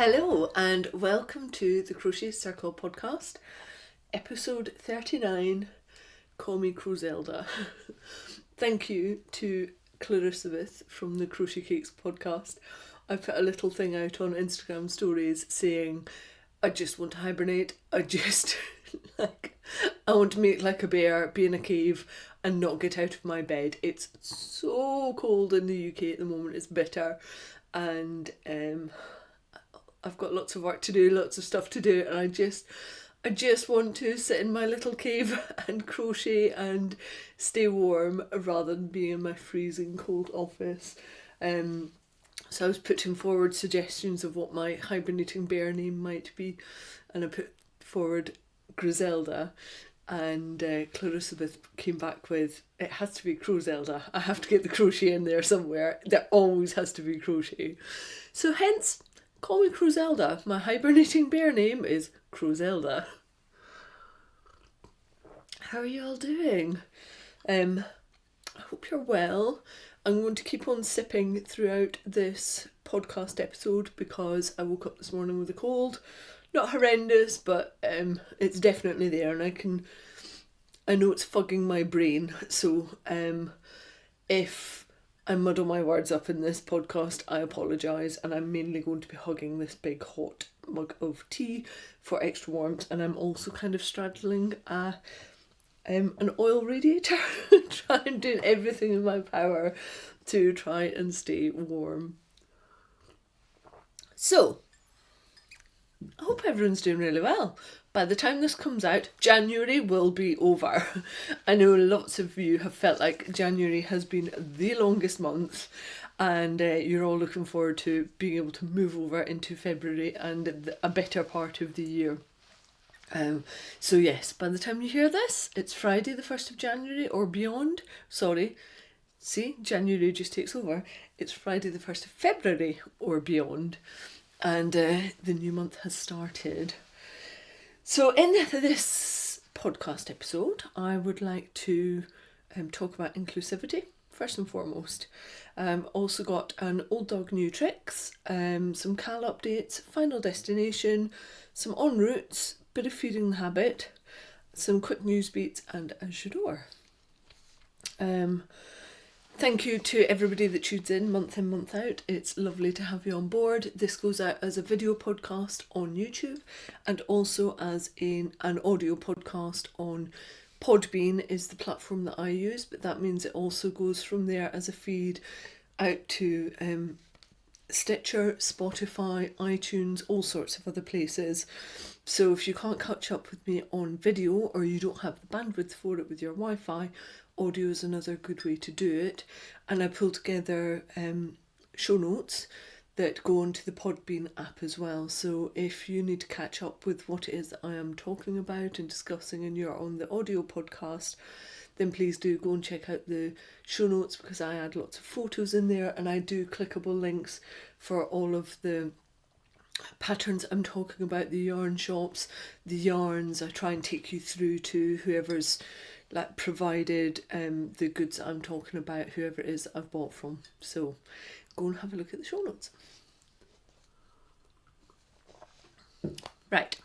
Hello and welcome to the Crochet Circle podcast, episode 39, Call Me Crozelda. Thank you to Clarissabeth from the Crochet Cakes podcast. I put a little thing out on Instagram stories saying, I just want to hibernate, I want to make like a bear, be in a cave and not get out of my bed. It's so cold in the UK at the moment, it's bitter, and I've got lots of work to do, lots of stuff to do, and I just want to sit in my little cave and crochet and stay warm rather than being in my freezing cold office. So I was putting forward suggestions of what my hibernating bear name might be, and I put forward Griselda, and Clarissabeth came back with, it has to be Crozelda. I have to get the crochet in there somewhere. There always has to be crochet. So hence, call me Crozelda. My hibernating bear name is Crozelda. How are you all doing? I hope you're well. I'm going to keep on sipping throughout this podcast episode because I woke up this morning with a cold. Not horrendous, but it's definitely there, and I know it's fugging my brain. So if I muddle my words up in this podcast, I apologise, and I'm mainly going to be hugging this big hot mug of tea for extra warmth, and I'm also kind of straddling an oil radiator, trying doing everything in my power to try and stay warm. So, I hope everyone's doing really well. By the time this comes out, January will be over. I know lots of you have felt like January has been the longest month, and you're all looking forward to being able to move over into February and a better part of the year. So yes, by the time you hear this, it's Friday the 1st of January or beyond. Sorry, see, January just takes over. It's Friday the 1st of February or beyond, and the new month has started. So in this podcast episode, I would like to talk about inclusivity, first and foremost. Also got an old dog new tricks, some Cal updates, final destination, some en routes, bit of feeding the habit, some quick news beats, and a j'adore. Thank you to everybody that tunes in, month out. It's lovely to have you on board. This goes out as a video podcast on YouTube and also as an audio podcast on Podbean is the platform that I use, but that means it also goes from there as a feed out to Stitcher, Spotify, iTunes, all sorts of other places. So if you can't catch up with me on video or you don't have the bandwidth for it with your Wi-Fi, audio is another good way to do it. And I pulled together show notes that go onto the Podbean app as well. So if you need to catch up with what it is that I am talking about and discussing and you're on the audio podcast, then please do go and check out the show notes, because I add lots of photos in there and I do clickable links for all of the patterns I'm talking about, the yarn shops, the yarns. I try and take you through to whoever's provided the goods that I'm talking about, whoever it is that I've bought from. So go and have a look at the show notes. Right,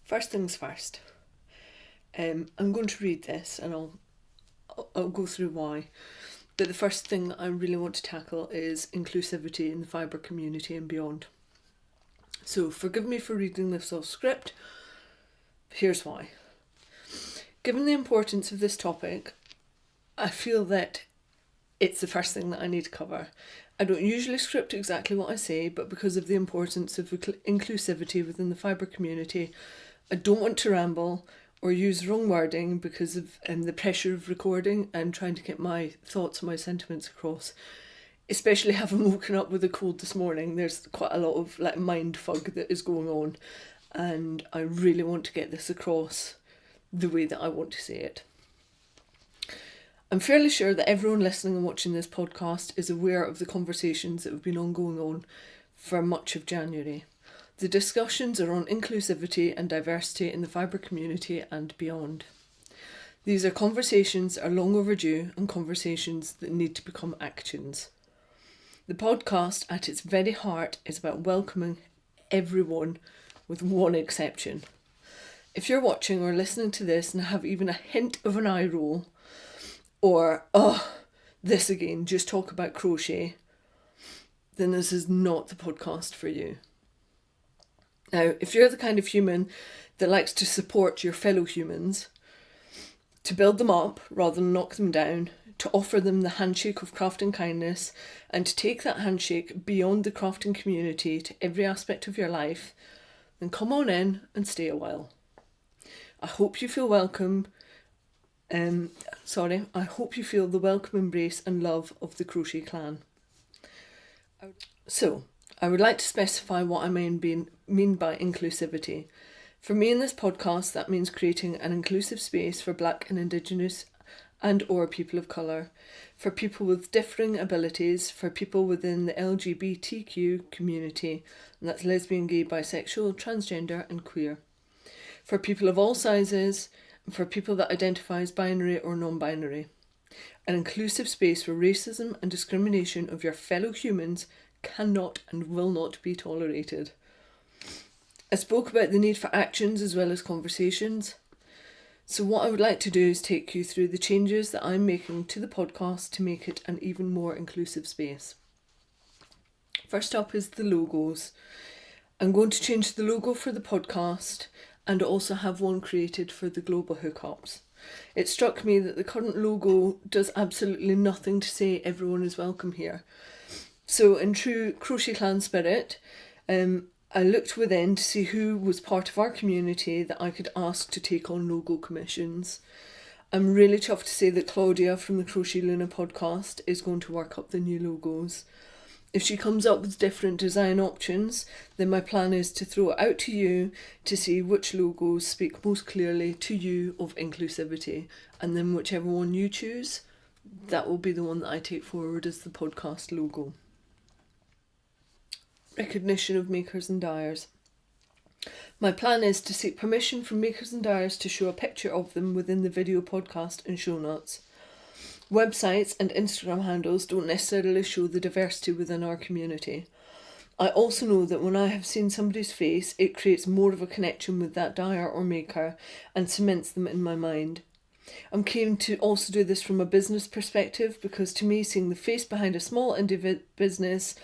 first things first. I'm going to read this and I'll go through why. But the first thing I really want to tackle is inclusivity in the fibre community and beyond. So forgive me for reading this off script. Here's why. Given the importance of this topic, I feel that it's the first thing that I need to cover. I don't usually script exactly what I say, but because of the importance of inclusivity within the fibre community, I don't want to ramble or use wrong wording because of the pressure of recording and trying to get my thoughts and my sentiments across. Especially having woken up with a cold this morning, there's quite a lot of mind fug that is going on, and I really want to get this across the way that I want to say it. I'm fairly sure that everyone listening and watching this podcast is aware of the conversations that have been ongoing on for much of January. The discussions are on inclusivity and diversity in the fibre community and beyond. These are conversations that are long overdue and conversations that need to become actions. The podcast, at its very heart, is about welcoming everyone, with one exception. If you're watching or listening to this and have even a hint of an eye roll, or, oh, this again, just talk about crochet, then this is not the podcast for you. Now, if you're the kind of human that likes to support your fellow humans, to build them up rather than knock them down, to offer them the handshake of crafting kindness, and to take that handshake beyond the crafting community to every aspect of your life, then come on in and stay a while. I hope you feel welcome. I hope you feel the welcome embrace and love of the Crochet clan. So, I would like to specify what I mean by inclusivity. For me in this podcast, that means creating an inclusive space for Black and Indigenous and or people of colour, for people with differing abilities, for people within the LGBTQ community, and that's lesbian, gay, bisexual, transgender and queer, for people of all sizes, and for people that identify as binary or non-binary. An inclusive space where racism and discrimination of your fellow humans cannot and will not be tolerated. I spoke about the need for actions as well as conversations. So what I would like to do is take you through the changes that I'm making to the podcast to make it an even more inclusive space. First up is the logos. I'm going to change the logo for the podcast and also have one created for the global hookups. It struck me that the current logo does absolutely nothing to say everyone is welcome here. So in true Crochet Clan spirit, I looked within to see who was part of our community that I could ask to take on logo commissions. I'm really chuffed to say that Claudia from the Crochet Luna podcast is going to work up the new logos. If she comes up with different design options, then my plan is to throw it out to you to see which logos speak most clearly to you of inclusivity, and then whichever one you choose, that will be the one that I take forward as the podcast logo. Recognition of makers and dyers. My plan is to seek permission from makers and dyers to show a picture of them within the video podcast and show notes. Websites and Instagram handles don't necessarily show the diversity within our community. I also know that when I have seen somebody's face, it creates more of a connection with that dyer or maker and cements them in my mind. I'm keen to also do this from a business perspective, because to me, seeing the face behind a small indie business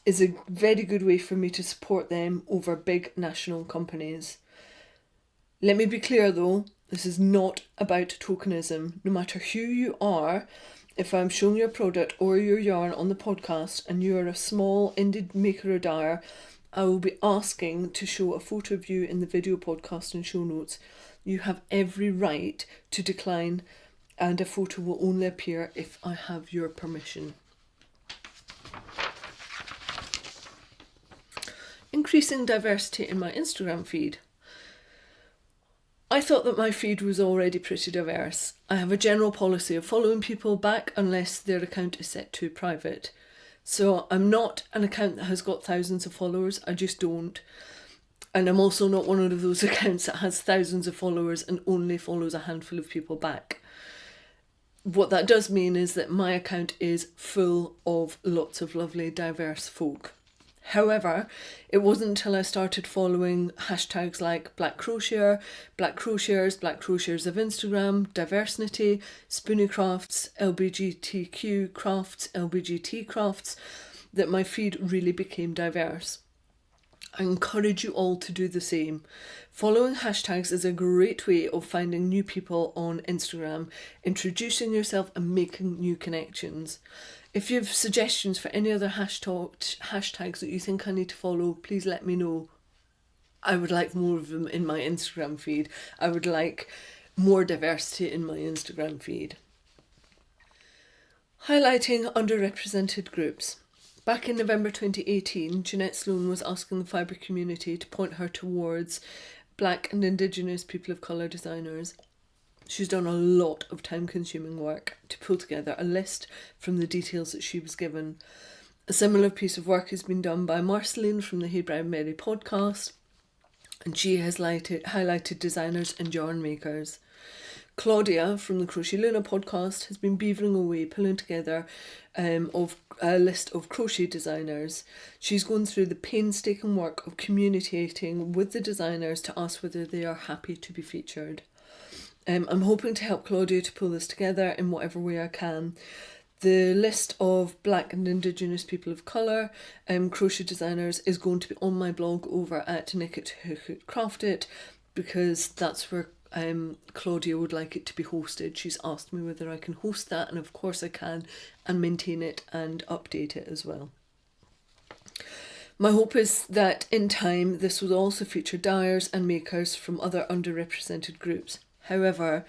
is a very good way for me to support them over big national companies. Let me be clear though, this is not about tokenism. No matter who you are, if I'm showing your product or your yarn on the podcast and you are a small indie maker or dyer, I will be asking to show a photo of you in the video podcast and show notes. You have every right to decline, and a photo will only appear if I have your permission. Increasing diversity in my Instagram feed. I thought that my feed was already pretty diverse. I have a general policy of following people back unless their account is set to private. So I'm not an account that has got thousands of followers, I just don't. And I'm also not one of those accounts that has thousands of followers and only follows a handful of people back. What that does mean is that my account is full of lots of lovely diverse folk. However, it wasn't until I started following hashtags like Black Crocheter, Black Crocheters, Black Crocheters of Instagram, Diversity, Spoonie Crafts, LBGTQ Crafts, LBGT Crafts, that my feed really became diverse. I encourage you all to do the same. Following hashtags is a great way of finding new people on Instagram, introducing yourself and making new connections. If you have suggestions for any other hashtags that you think I need to follow, please let me know. I would like more of them in my Instagram feed. I would like more diversity in my Instagram feed. Highlighting underrepresented groups. Back in November 2018, Jeanette Sloan was asking the fibre community to point her towards Black and Indigenous people of colour designers. She's done a lot of time-consuming work to pull together a list from the details that she was given. A similar piece of work has been done by Marceline from the Hey Brown Mary podcast, and she has highlighted designers and yarn makers. Claudia from the Crochet Luna podcast has been beavering away, pulling together of a list of crochet designers. She's gone through the painstaking work of communicating with the designers to ask whether they are happy to be featured. I'm hoping to help Claudia to pull this together in whatever way I can. The list of Black and Indigenous people of colour crochet designers is going to be on my blog over at Knit It, Hook It, Craft It, because that's where Claudia would like it to be hosted. She's asked me whether I can host that, and of course I can, and maintain it and update it as well. My hope is that in time this will also feature dyers and makers from other underrepresented groups. However,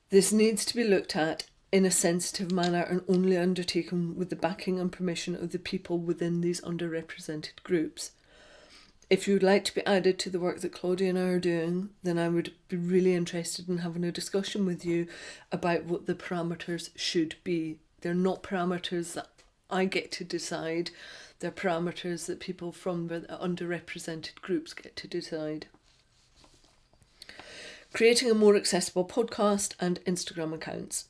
this needs to be looked at in a sensitive manner and only undertaken with the backing and permission of the people within these underrepresented groups. If you would like to be added to the work that Claudia and I are doing, then I would be really interested in having a discussion with you about what the parameters should be. They're not parameters that I get to decide, they're parameters that people from the underrepresented groups get to decide. Creating a more accessible podcast and Instagram accounts.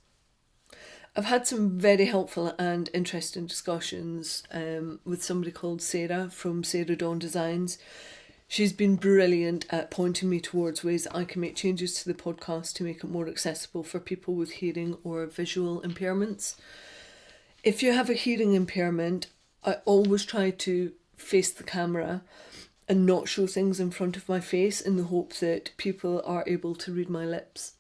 I've had some very helpful and interesting discussions with somebody called Sarah from Sarah Dawn Designs. She's been brilliant at pointing me towards ways that I can make changes to the podcast to make it more accessible for people with hearing or visual impairments. If you have a hearing impairment, I always try to face the camera and not show things in front of my face in the hope that people are able to read my lips.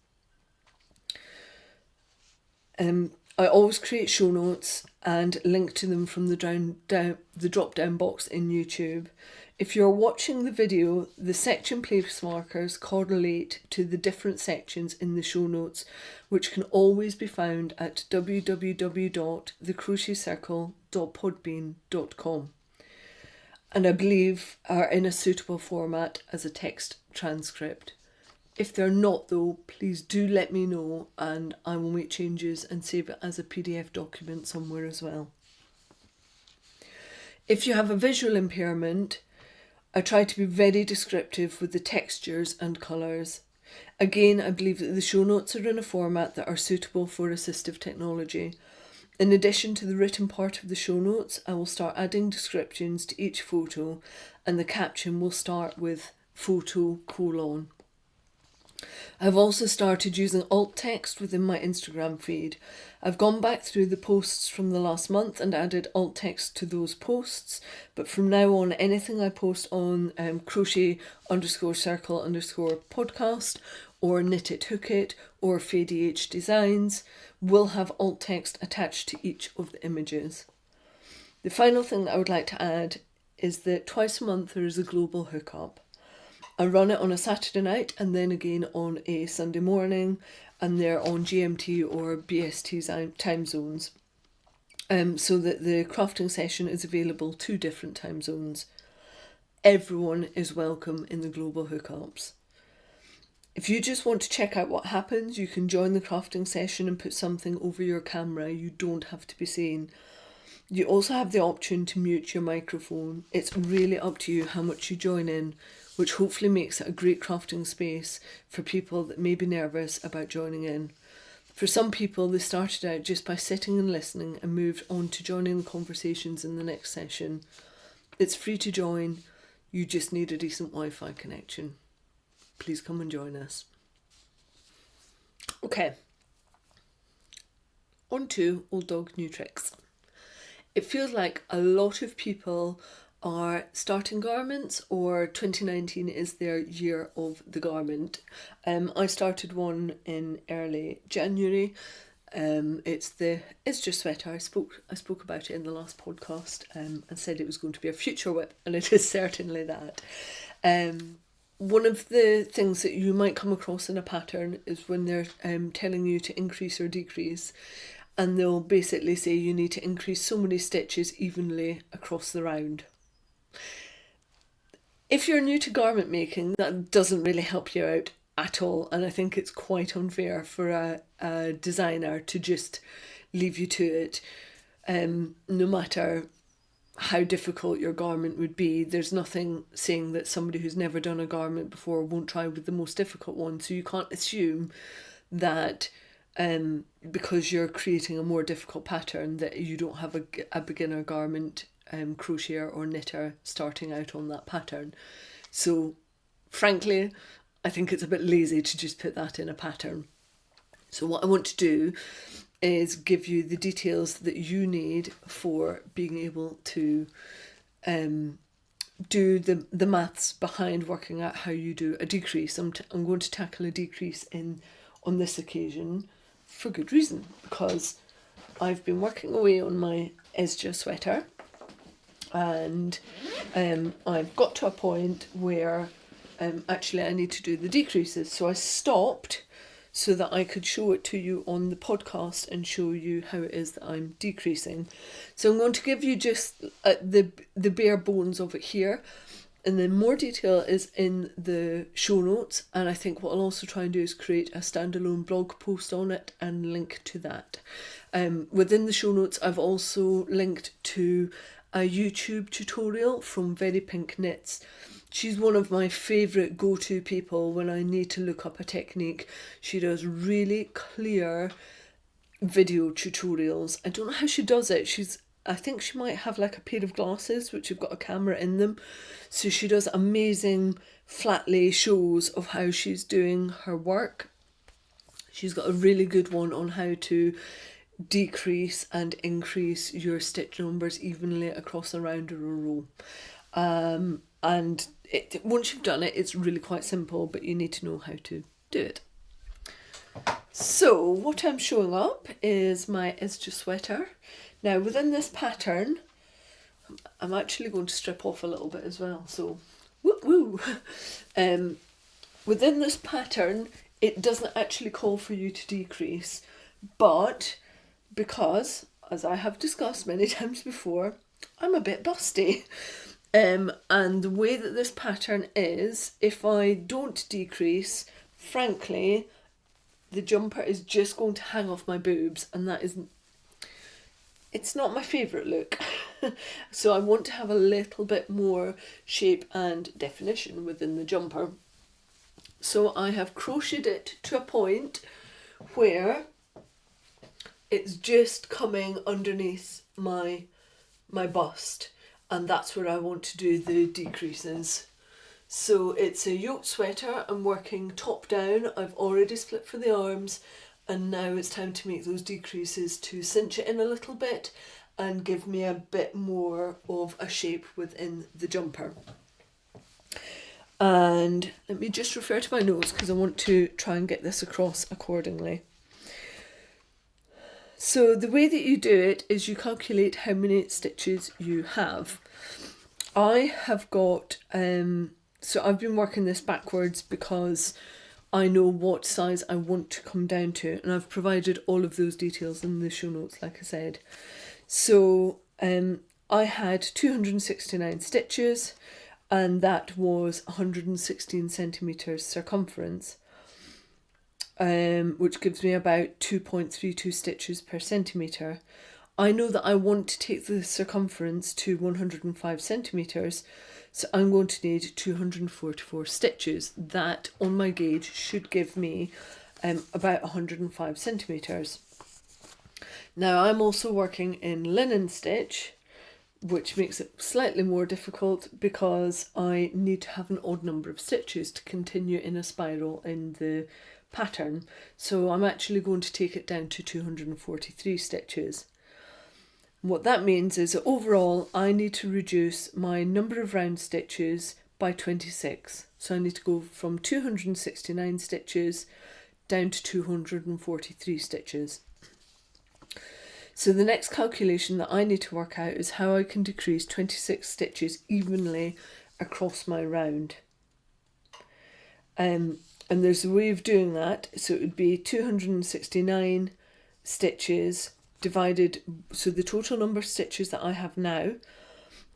I always create show notes and link to them from the drop-down box in YouTube. If you're watching the video, the section place markers correlate to the different sections in the show notes, which can always be found at www.thecrochetcircle.podbean.com, and I believe are in a suitable format as a text transcript. If they're not though, please do let me know and I will make changes and save it as a PDF document somewhere as well. If you have a visual impairment, I try to be very descriptive with the textures and colours. Again, I believe that the show notes are in a format that are suitable for assistive technology. In addition to the written part of the show notes, I will start adding descriptions to each photo, and the caption will start with photo : I've also started using alt text within my Instagram feed. I've gone back through the posts from the last month and added alt text to those posts, but from now on anything I post on crochet_circle_podcast or Knit It, Hook It or FadyH Designs will have alt text attached to each of the images. The final thing that I would like to add is that twice a month there is a global hookup. I run it on a Saturday night and then again on a Sunday morning, and they're on GMT or BST time zones, so that the crafting session is available to different time zones. Everyone is welcome in the global hookups. If you just want to check out what happens, you can join the crafting session and put something over your camera. You don't have to be seen. You also have the option to mute your microphone. It's really up to you how much you join in, which hopefully makes it a great crafting space for people that may be nervous about joining in. For some people, they started out just by sitting and listening and moved on to joining the conversations in the next session. It's free to join, you just need a decent Wi-Fi connection. Please come and join us. Okay, on to Old Dog New Tricks. It feels like a lot of people are starting garments, or 2019 is their year of the garment. I started one in early January. It's just sweater. I spoke about it in the last podcast and said it was going to be a future whip, and it is certainly that. One of the things that you might come across in a pattern is when they're telling you to increase or decrease, and they'll basically say you need to increase so many stitches evenly across the round. If you're new to garment making, that doesn't really help you out at all, and I think it's quite unfair for a designer to just leave you to it. No matter how difficult your garment would be, there's nothing saying that somebody who's never done a garment before won't try with the most difficult one, so you can't assume that because you're creating a more difficult pattern, that you don't have a beginner garment crocheter or knitter starting out on that pattern. So frankly, I think it's a bit lazy to just put that in a pattern. So what I want to do is give you the details that you need for being able to do the maths behind working out how you do a decrease. I'm going to tackle a decrease on this occasion for good reason, because I've been working away on my Esja sweater, and I've got to a point where actually I need to do the decreases. So I stopped so that I could show it to you on the podcast and show you how it is that I'm decreasing. So I'm going to give you just the bare bones of it here, and then more detail is in the show notes, and I think what I'll also try and do is create a standalone blog post on it and link to that. Within the show notes I've also linked to a YouTube tutorial from Very Pink Knits. She's one of my favourite go-to people when I need to look up a technique. She does really clear video tutorials. I don't know how she does it. I think she might have like a pair of glasses which have got a camera in them. So she does amazing flat lay shows of how she's doing her work. She's got a really good one on how to decrease and increase your stitch numbers evenly across a round or a row. And once you've done it, it's really quite simple, but you need to know how to do it. So what I'm showing up is my Esja sweater. Now within this pattern, I'm actually going to strip off a little bit as well, so woo woo. Within this pattern, it doesn't actually call for you to decrease, but because, as I have discussed many times before, I'm a bit busty. And the way that this pattern is, if I don't decrease, frankly, the jumper is just going to hang off my boobs, and it's not my favourite look. So I want to have a little bit more shape and definition within the jumper. So I have crocheted it to a point where it's just coming underneath my bust, and that's where I want to do the decreases. So it's a yoke sweater. I'm working top down. I've already split for the arms, and now it's time to make those decreases to cinch it in a little bit and give me a bit more of a shape within the jumper. And let me just refer to my notes because I want to try and get this across accordingly. So the way that you do it is you calculate how many stitches you have. I have got, so I've been working this backwards because I know what size I want to come down to, and I've provided all of those details in the show notes, like I said. So I had 269 stitches, and that was 116 centimetres circumference, which gives me about 2.32 stitches per centimetre. I know that I want to take the circumference to 105 centimetres, so I'm going to need 244 stitches. That on my gauge should give me about 105 centimetres. Now I'm also working in linen stitch, which makes it slightly more difficult because I need to have an odd number of stitches to continue in a spiral in the pattern. So I'm actually going to take it down to 243 stitches. What that means is that overall I need to reduce my number of round stitches by 26. So I need to go from 269 stitches down to 243 stitches. So the next calculation that I need to work out is how I can decrease 26 stitches evenly across my round. And there's a way of doing that. So it would be 269 stitches divided, so the total number of stitches that I have now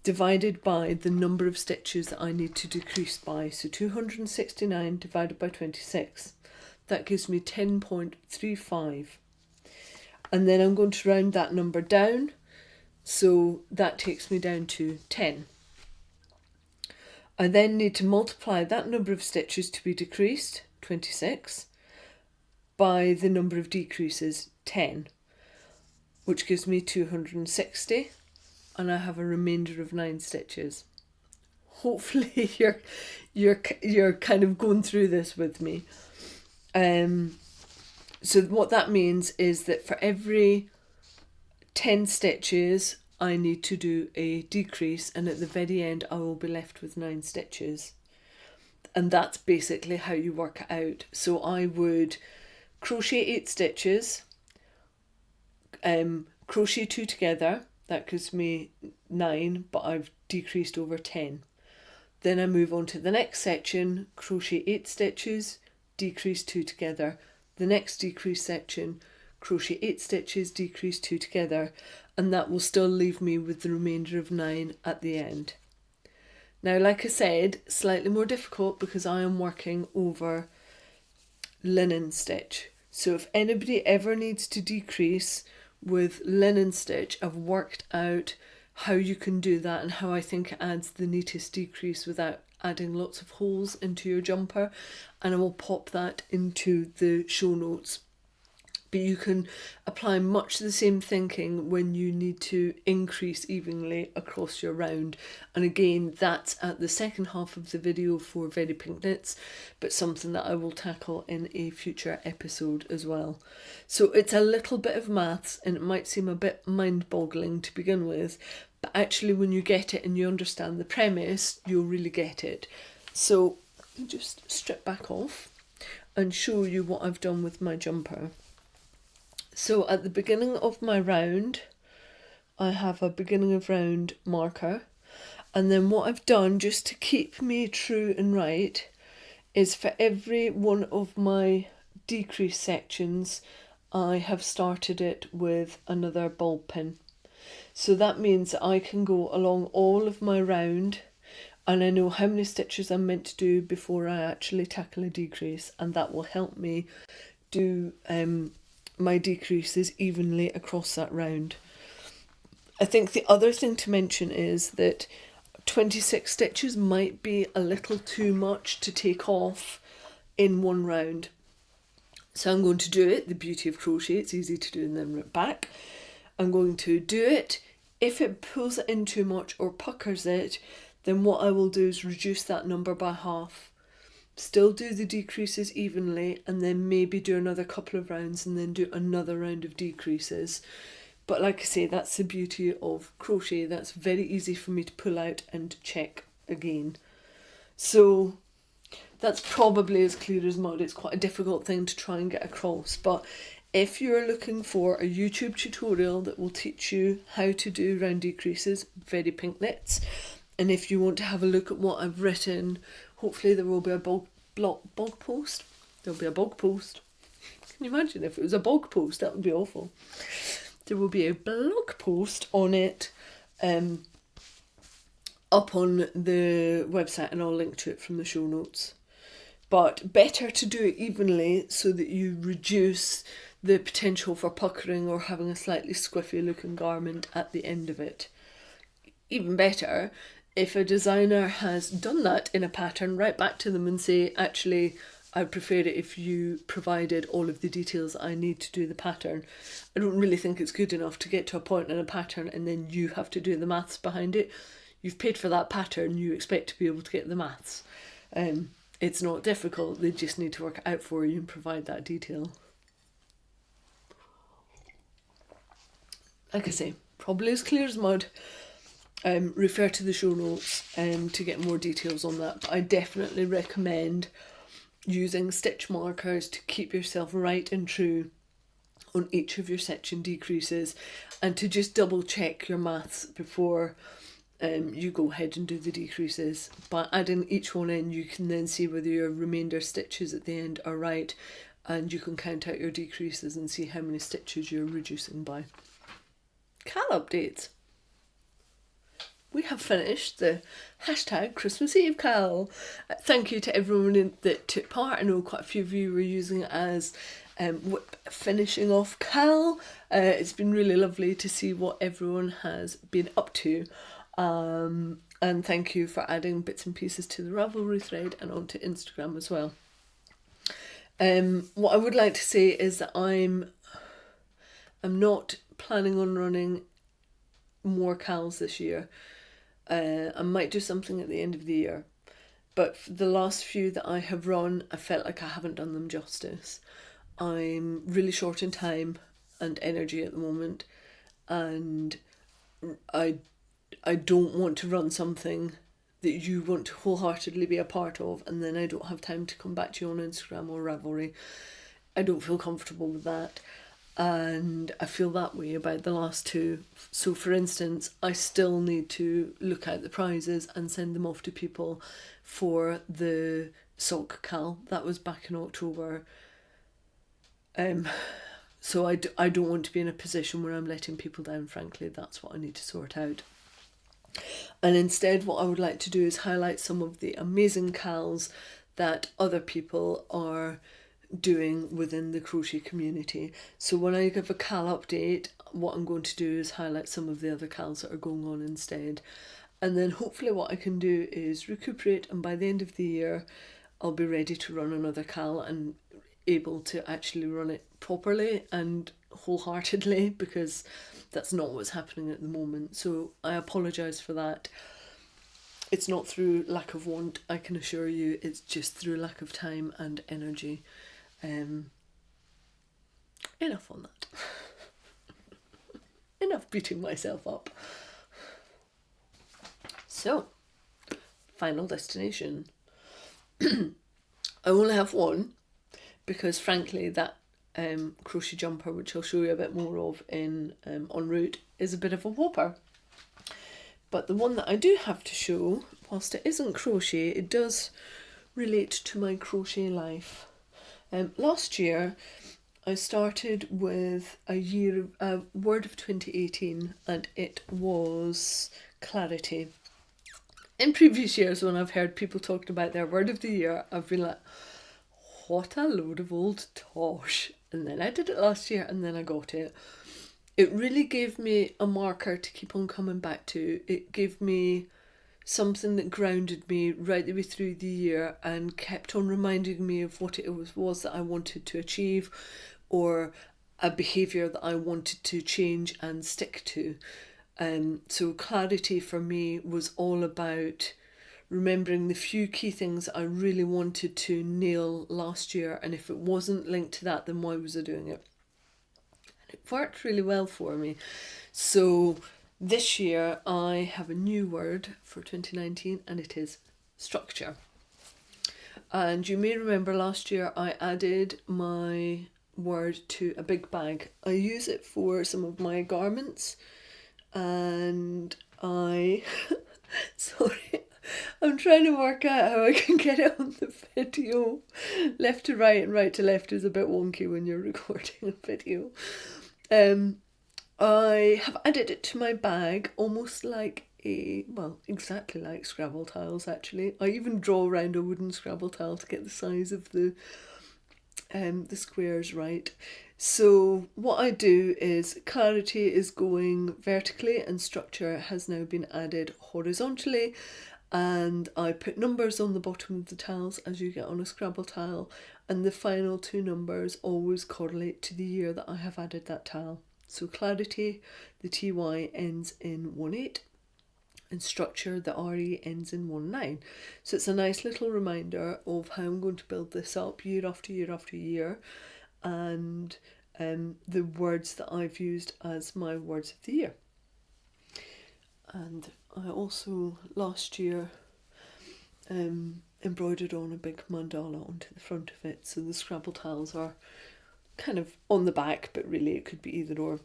divided by the number of stitches that I need to decrease by. So 269 divided by 26. That gives me 10.35. And then I'm going to round that number down, so that takes me down to 10. I then need to multiply that number of stitches to be decreased, 26, by the number of decreases, 10, which gives me 260, and I have a remainder of 9 stitches. Hopefully you're kind of going through this with me. So what that means is that for every 10 stitches I need to do a decrease, and at the very end I will be left with 9 stitches. And that's basically how you work it out. So I would crochet 8 stitches, crochet 2 together, that gives me 9, but I've decreased over 10. Then I move on to the next section, crochet 8 stitches, decrease 2 together. The next decrease section, crochet 8 stitches, decrease 2 together, and that will still leave me with the remainder of 9 at the end. Now, like I said, slightly more difficult because I am working over linen stitch. So if anybody ever needs to decrease with linen stitch, I've worked out how you can do that and how I think it adds the neatest decrease without adding lots of holes into your jumper, and I will pop that into the show notes. But you can apply much the same thinking when you need to increase evenly across your round. And again, that's at the second half of the video for Very Pink Knits, but something that I will tackle in a future episode as well. So it's a little bit of maths, and it might seem a bit mind-boggling to begin with, but actually when you get it and you understand the premise, you'll really get it. So let me just strip back off and show you what I've done with my jumper. So at the beginning of my round, I have a beginning of round marker, and then what I've done just to keep me true and right is for every one of my decrease sections I have started it with another bulb pin. So that means that I can go along all of my round and I know how many stitches I'm meant to do before I actually tackle a decrease, and that will help me do my decreases evenly across that round. I think the other thing to mention is that 26 stitches might be a little too much to take off in one round. So I'm going to do it. The beauty of crochet, it's easy to do and then rip back. I'm going to do it. If it pulls it in too much or puckers it, then what I will do is reduce that number by half. Still do the decreases evenly, and then maybe do another couple of rounds and then do another round of decreases. But like I say, that's the beauty of crochet. That's very easy for me to pull out and check again. So that's probably as clear as mud. It's quite a difficult thing to try and get across, but if you're looking for a YouTube tutorial that will teach you how to do round decreases, Very Pink Knits, and if you want to have a look at what I've written, hopefully there will be a blog post. There'll be a blog post. Can you imagine if it was a blog post? That would be awful. There will be a blog post on it up on the website, and I'll link to it from the show notes. But better to do it evenly so that you reduce the potential for puckering or having a slightly squiffy looking garment at the end of it. Even better, if a designer has done that in a pattern, write back to them and say, actually, I'd prefer it if you provided all of the details I need to do the pattern. I don't really think it's good enough to get to a point in a pattern and then you have to do the maths behind it. You've paid for that pattern, you expect to be able to get the maths. It's not difficult, they just need to work it out for you and provide that detail. Like I say, probably as clear as mud. Refer to the show notes to get more details on that. But I definitely recommend using stitch markers to keep yourself right and true on each of your section decreases, and to just double check your maths before you go ahead and do the decreases. By adding each one in, you can then see whether your remainder stitches at the end are right, and you can count out your decreases and see how many stitches you're reducing by. Cal updates. We have finished the hashtag Christmas Eve Cal. Thank you to everyone that took part. I know quite a few of you were using it as finishing off Cal. It's been really lovely to see what everyone has been up to. And thank you for adding bits and pieces to the Ravelry thread and onto Instagram as well. What I would like to say is that I'm not planning on running more CALs this year. I might do something at the end of the year, but for the last few that I have run, I felt like I haven't done them justice. I'm really short in time and energy at the moment, and I don't want to run something that you want to wholeheartedly be a part of, and then I don't have time to come back to you on Instagram or Ravelry. I don't feel comfortable with that, and I feel that way about the last two. So for instance, I still need to look out the prizes and send them off to people for the sock cal. That was back in October. So I don't want to be in a position where I'm letting people down, frankly. That's what I need to sort out. And instead, what I would like to do is highlight some of the amazing cals that other people are doing within the crochet community. So when I give a cal update, what I'm going to do is highlight some of the other cals that are going on instead. And then hopefully what I can do is recuperate, and by the end of the year I'll be ready to run another cal and able to actually run it properly and wholeheartedly, because that's not what's happening at the moment. So I apologise for that. It's not through lack of want, I can assure you, it's just through lack of time and energy. Enough on that. Enough beating myself up. So, final destination. I only have one, because frankly that crochet jumper, which I'll show you a bit more of in en route, is a bit of a whopper. But the one that I do have to show, whilst it isn't crochet, it does relate to my crochet life. Last year I started with a word of 2018, and it was clarity. In previous years, when I've heard people talking about their word of the year, I've been like, what a load of old tosh. And then I did it last year, and then I got it. It really gave me a marker to keep on coming back to. It gave me something that grounded me right the way through the year and kept on reminding me of what it was that I wanted to achieve, or a behaviour that I wanted to change and stick to. So clarity for me was all about remembering the few key things I really wanted to nail last year, and if it wasn't linked to that, then why was I doing it? And it worked really well for me. So this year I have a new word for 2019, and it is structure. And you may remember last year I added my word to a big bag. I use it for some of my garments, and I sorry, I'm trying to work out how I can get it on the video. Left to right and right to left is a bit wonky when you're recording a video. I have added it to my bag almost like exactly like Scrabble tiles actually. I even draw around a wooden Scrabble tile to get the size of the squares right. So what I do is clarity is going vertically and structure has now been added horizontally, and I put numbers on the bottom of the tiles as you get on a Scrabble tile, and the final two numbers always correlate to the year that I have added that tile. So clarity, the TY ends in 18, and structure, the RE ends in 19. So it's a nice little reminder of how I'm going to build this up year after year after year, and the words that I've used as my words of the year. And I also last year embroidered on a big mandala onto the front of it, so the Scrabble tiles are kind of on the back, but really it could be either or.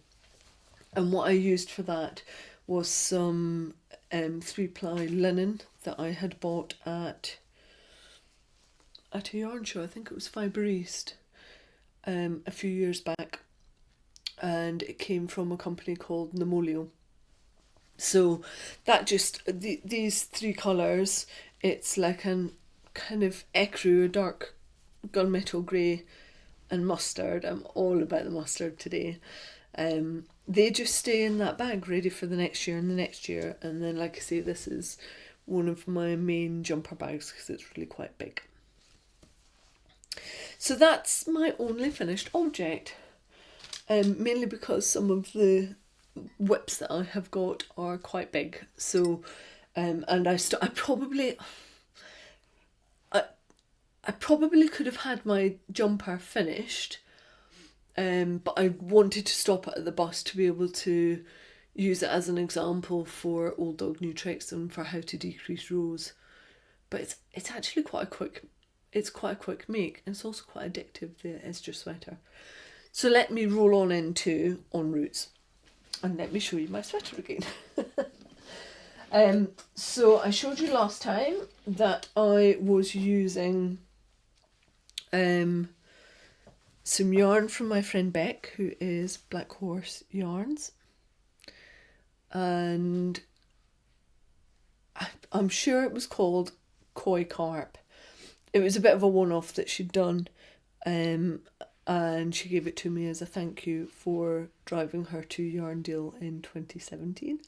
And what I used for that was some 3-ply linen that I had bought at a yarn show. I think it was Fibre East a few years back, and it came from a company called Namolio. So that just these three colours, it's like an kind of ecru, a dark gunmetal grey, and mustard. I'm all about the mustard today. They just stay in that bag ready for the next year and the next year. And then, like I say, this is one of my main jumper bags because it's really quite big. So that's my only finished object, mainly because some of the whips that I have got are quite big. So, and I probably could have had my jumper finished, but I wanted to stop it at the bust to be able to use it as an example for Old Dog New Tricks and for how to decrease rows. But it's actually quite a quick make, and it's also quite addictive, the Esther sweater. So let me roll on into en routes, and let me show you my sweater again. So I showed you last time that I was using some yarn from my friend Beck, who is Black Horse Yarns, and I'm sure it was called Koi Carp. It was a bit of a one-off that she'd done, and she gave it to me as a thank you for driving her to Yarndale in 2017.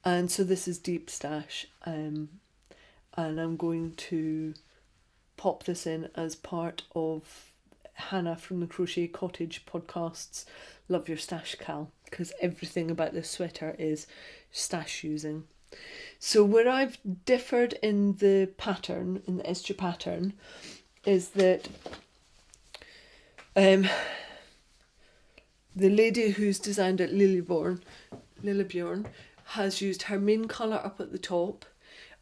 And so this is Deep Stash, and I'm going to pop this in as part of Hannah from the Crochet Cottage podcast's Love Your Stash Cal, because everything about this sweater is stash using. So where I've differed in the pattern, in the Esther pattern, is that the lady who's designed it, Lillybjorn, has used her main colour up at the top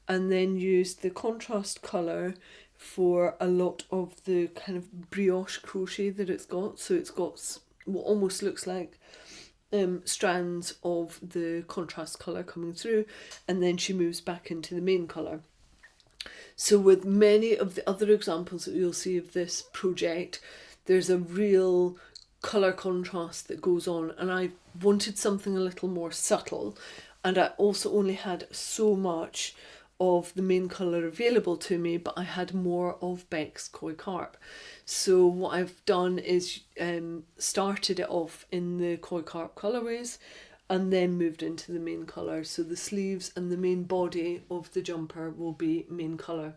and then used the contrast colour for a lot of the kind of brioche crochet that it's got. So it's got what almost looks like strands of the contrast colour coming through, and then she moves back into the main colour. So with many of the other examples that you'll see of this project, there's a real colour contrast that goes on, and I wanted something a little more subtle, and I also only had so much of the main colour available to me, but I had more of Beck's Koi Carp. So what I've done is started it off in the Koi Carp colourways and then moved into the main colour. So the sleeves and the main body of the jumper will be main colour.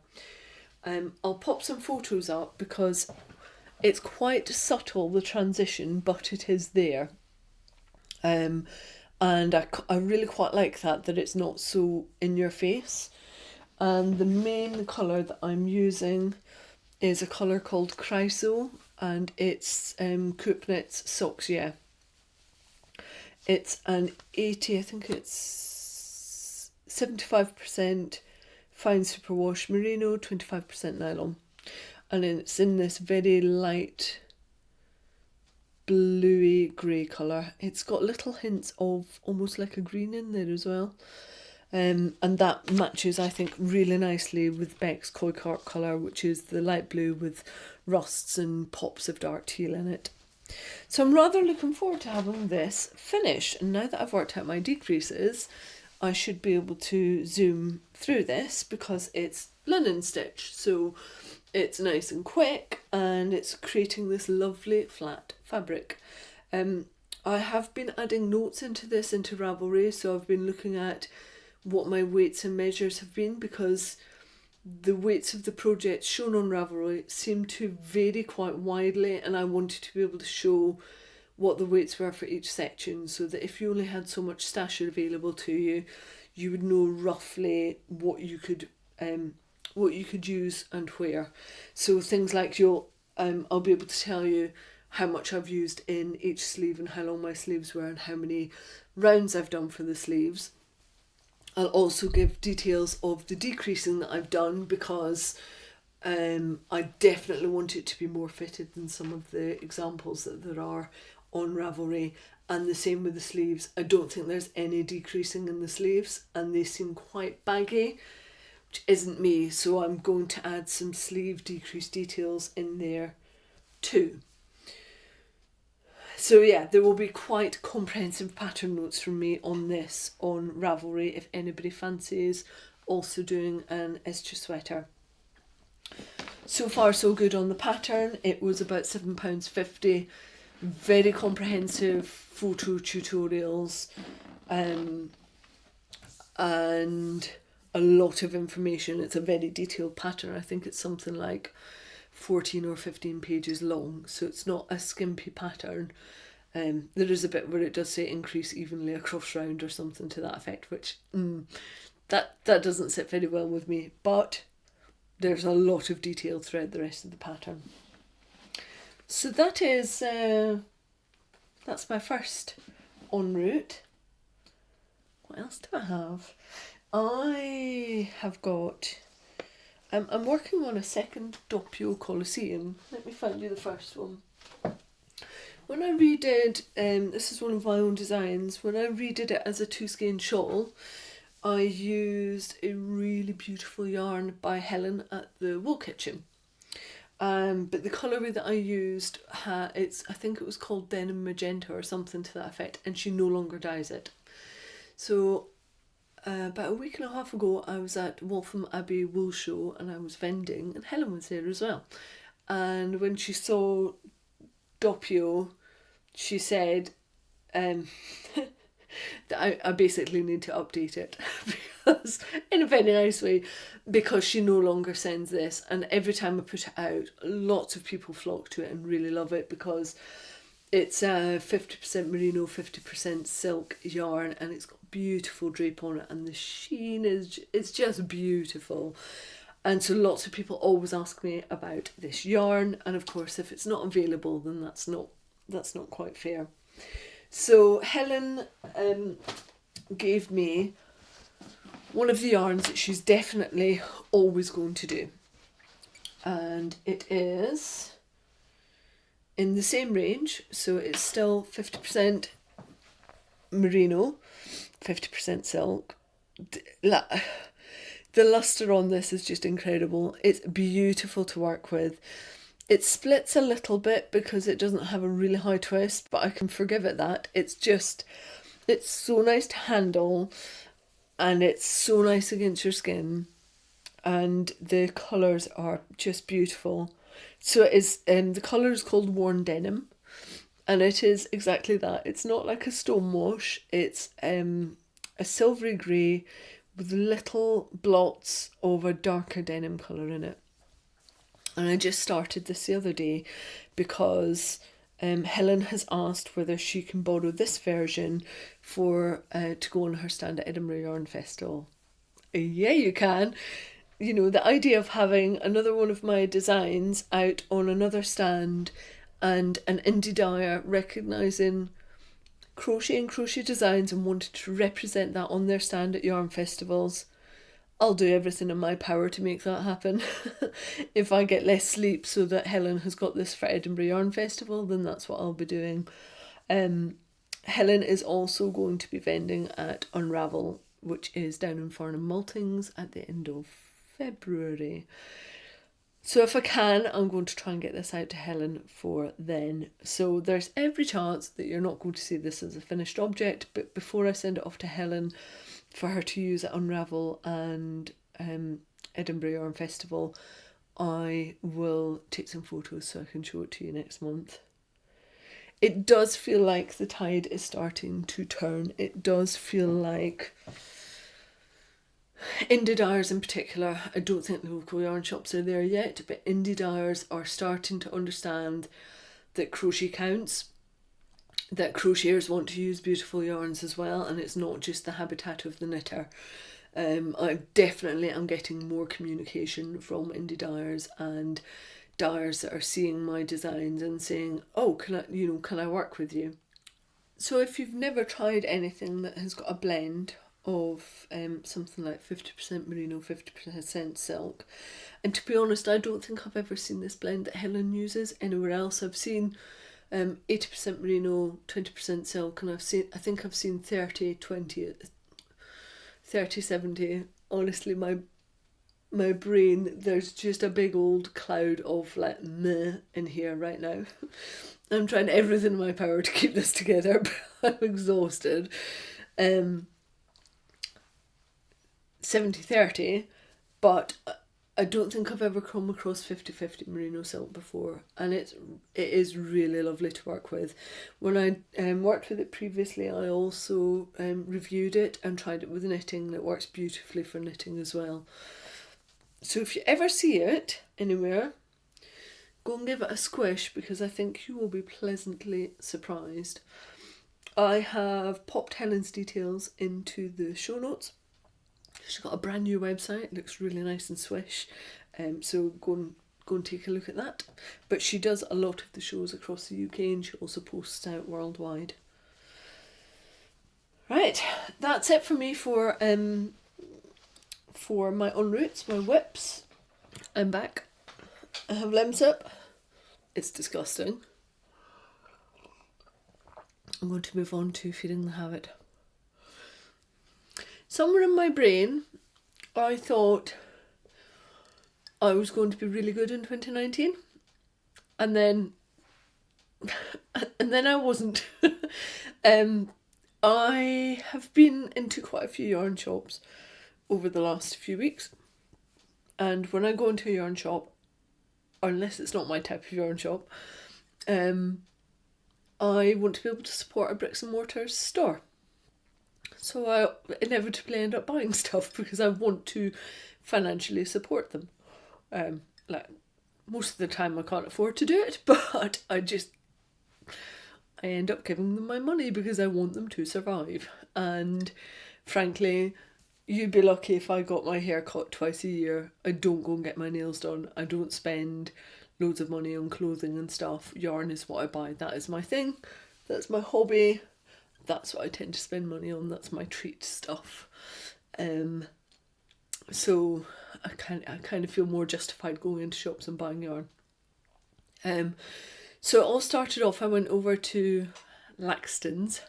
I'll pop some photos up because it's quite subtle, the transition, but it is there. And I really quite like that it's not so in your face. And the main colour that I'm using is a colour called Chryso, and it's Coupnet's Socks Yeah. It's an 80, I think it's 75% fine superwash merino, 25% nylon. And it's in this very light bluey grey colour. It's got little hints of almost like a green in there as well. And that matches, I think, really nicely with Beck's Koi Carp colour, which is the light blue with rusts and pops of dark teal in it. So I'm rather looking forward to having this finished. And now that I've worked out my decreases, I should be able to zoom through this because it's linen stitch. So it's nice and quick, and it's creating this lovely flat fabric. I have been adding notes into Ravelry, so I've been looking at what my weights and measures have been, because the weights of the project shown on Ravelry seem to vary quite widely, and I wanted to be able to show what the weights were for each section, so that if you only had so much stash available to you, you would know roughly what you could use and where. So things like I'll be able to tell you how much I've used in each sleeve and how long my sleeves were and how many rounds I've done for the sleeves. I'll also give details of the decreasing that I've done, because I definitely want it to be more fitted than some of the examples that there are on Ravelry. And the same with the sleeves. I don't think there's any decreasing in the sleeves, and they seem quite baggy, which isn't me, so I'm going to add some sleeve decrease details in there too. So yeah, there will be quite comprehensive pattern notes from me on this on Ravelry if anybody fancies also doing an Esther sweater. So far so good on the pattern. It was about £7.50. Very comprehensive photo tutorials and a lot of information. It's a very detailed pattern. I think it's something like 14 or 15 pages long, so it's not a skimpy pattern. There is a bit where it does say increase evenly across round or something to that effect, which that doesn't sit very well with me, but there's a lot of detail throughout the rest of the pattern. So that is that's my first en route. What else do I have? I have got I'm working on a second Doppio Colosseum. Let me find you the first one. When I redid, this is one of my own designs, when I redid it as a 2-skein shawl, I used a really beautiful yarn by Helen at the Wool Kitchen. But the colourway that I used, I think it was called Denim Magenta or something to that effect, and she no longer dyes it. So about a week and a half ago, I was at Waltham Abbey Wool Show and I was vending, and Helen was there as well. And when she saw Doppio, she said that I basically need to update it because, in a very nice way, because she no longer sends this, and every time I put it out, lots of people flock to it and really love it because it's 50% merino, 50% silk yarn, and it's got beautiful drape on it, and the sheen it's just beautiful. And so lots of people always ask me about this yarn, and of course if it's not available, then that's not quite fair. So Helen gave me one of the yarns that she's definitely always going to do, and it is in the same range, so it's still 50% merino, 50% silk. The luster on this is just incredible. It's beautiful to work with. It splits a little bit because it doesn't have a really high twist, but I can forgive it that. It's so nice to handle, and it's so nice against your skin, and the colours are just beautiful. So it is, the colour is called Worn Denim, and it is exactly that. It's not like a stone wash. It's a silvery grey with little blots of a darker denim colour in it. And I just started this the other day because Helen has asked whether she can borrow this version for to go on her stand at Edinburgh Yarn Festival. Yeah, you can. You know, the idea of having another one of my designs out on another stand and an indie dyer recognising crochet and crochet designs and wanted to represent that on their stand at yarn festivals. I'll do everything in my power to make that happen. If I get less sleep so that Helen has got this for Edinburgh Yarn Festival, then that's what I'll be doing. Helen is also going to be vending at Unravel, which is down in Farnham Maltings at the end of February. So if I can, I'm going to try and get this out to Helen for then. So there's every chance that you're not going to see this as a finished object, but before I send it off to Helen for her to use at Unravel and Edinburgh Yarn Festival, I will take some photos so I can show it to you next month. It does feel like the tide is starting to turn. It does feel like indie dyers in particular, I don't think the local yarn shops are there yet, but indie dyers are starting to understand that crochet counts, that crocheters want to use beautiful yarns as well, and it's not just the habitat of the knitter. I definitely am getting more communication from indie dyers and dyers that are seeing my designs and saying, oh, can I work with you? So if you've never tried anything that has got a blend of something like 50% merino, 50% silk, and to be honest, I don't think I've ever seen this blend that Helen uses anywhere else. I've seen 80% merino, 20% silk, and I think I've seen 30-20, 30-70. Honestly, my brain, there's just a big old cloud of like meh in here right now. I'm trying everything in my power to keep this together, but I'm exhausted. 70-30, but I don't think I've ever come across 50-50 merino silk before, and it is really lovely to work with. When I worked with it previously, I also reviewed it and tried it with knitting, and it works beautifully for knitting as well. So if you ever see it anywhere, and give it a squish because I think you will be pleasantly surprised. I have popped Helen's details into the show notes. She's got a brand new website, it looks really nice and swish, so go and take a look at that. But she does a lot of the shows across the UK, and she also posts out worldwide. Right, that's it for me for my en routes, my whips. I'm back. I have limbs up. It's disgusting. I'm going to move on to feeding the habit. Somewhere in my brain, I thought I was going to be really good in 2019, and then I wasn't. I have been into quite a few yarn shops over the last few weeks, and when I go into a yarn shop, unless it's not my type of yarn shop, I want to be able to support a bricks and mortar store. So I inevitably end up buying stuff because I want to financially support them. Like most of the time I can't afford to do it, but I end up giving them my money because I want them to survive. And frankly, you'd be lucky if I got my hair cut twice a year. I don't go and get my nails done. I don't spend loads of money on clothing and stuff. Yarn is what I buy. That is my thing. That's my hobby. That's what I tend to spend money on. That's my treat stuff. So I kind of feel more justified going into shops and buying yarn. So it all started off, I went over to Laxton's.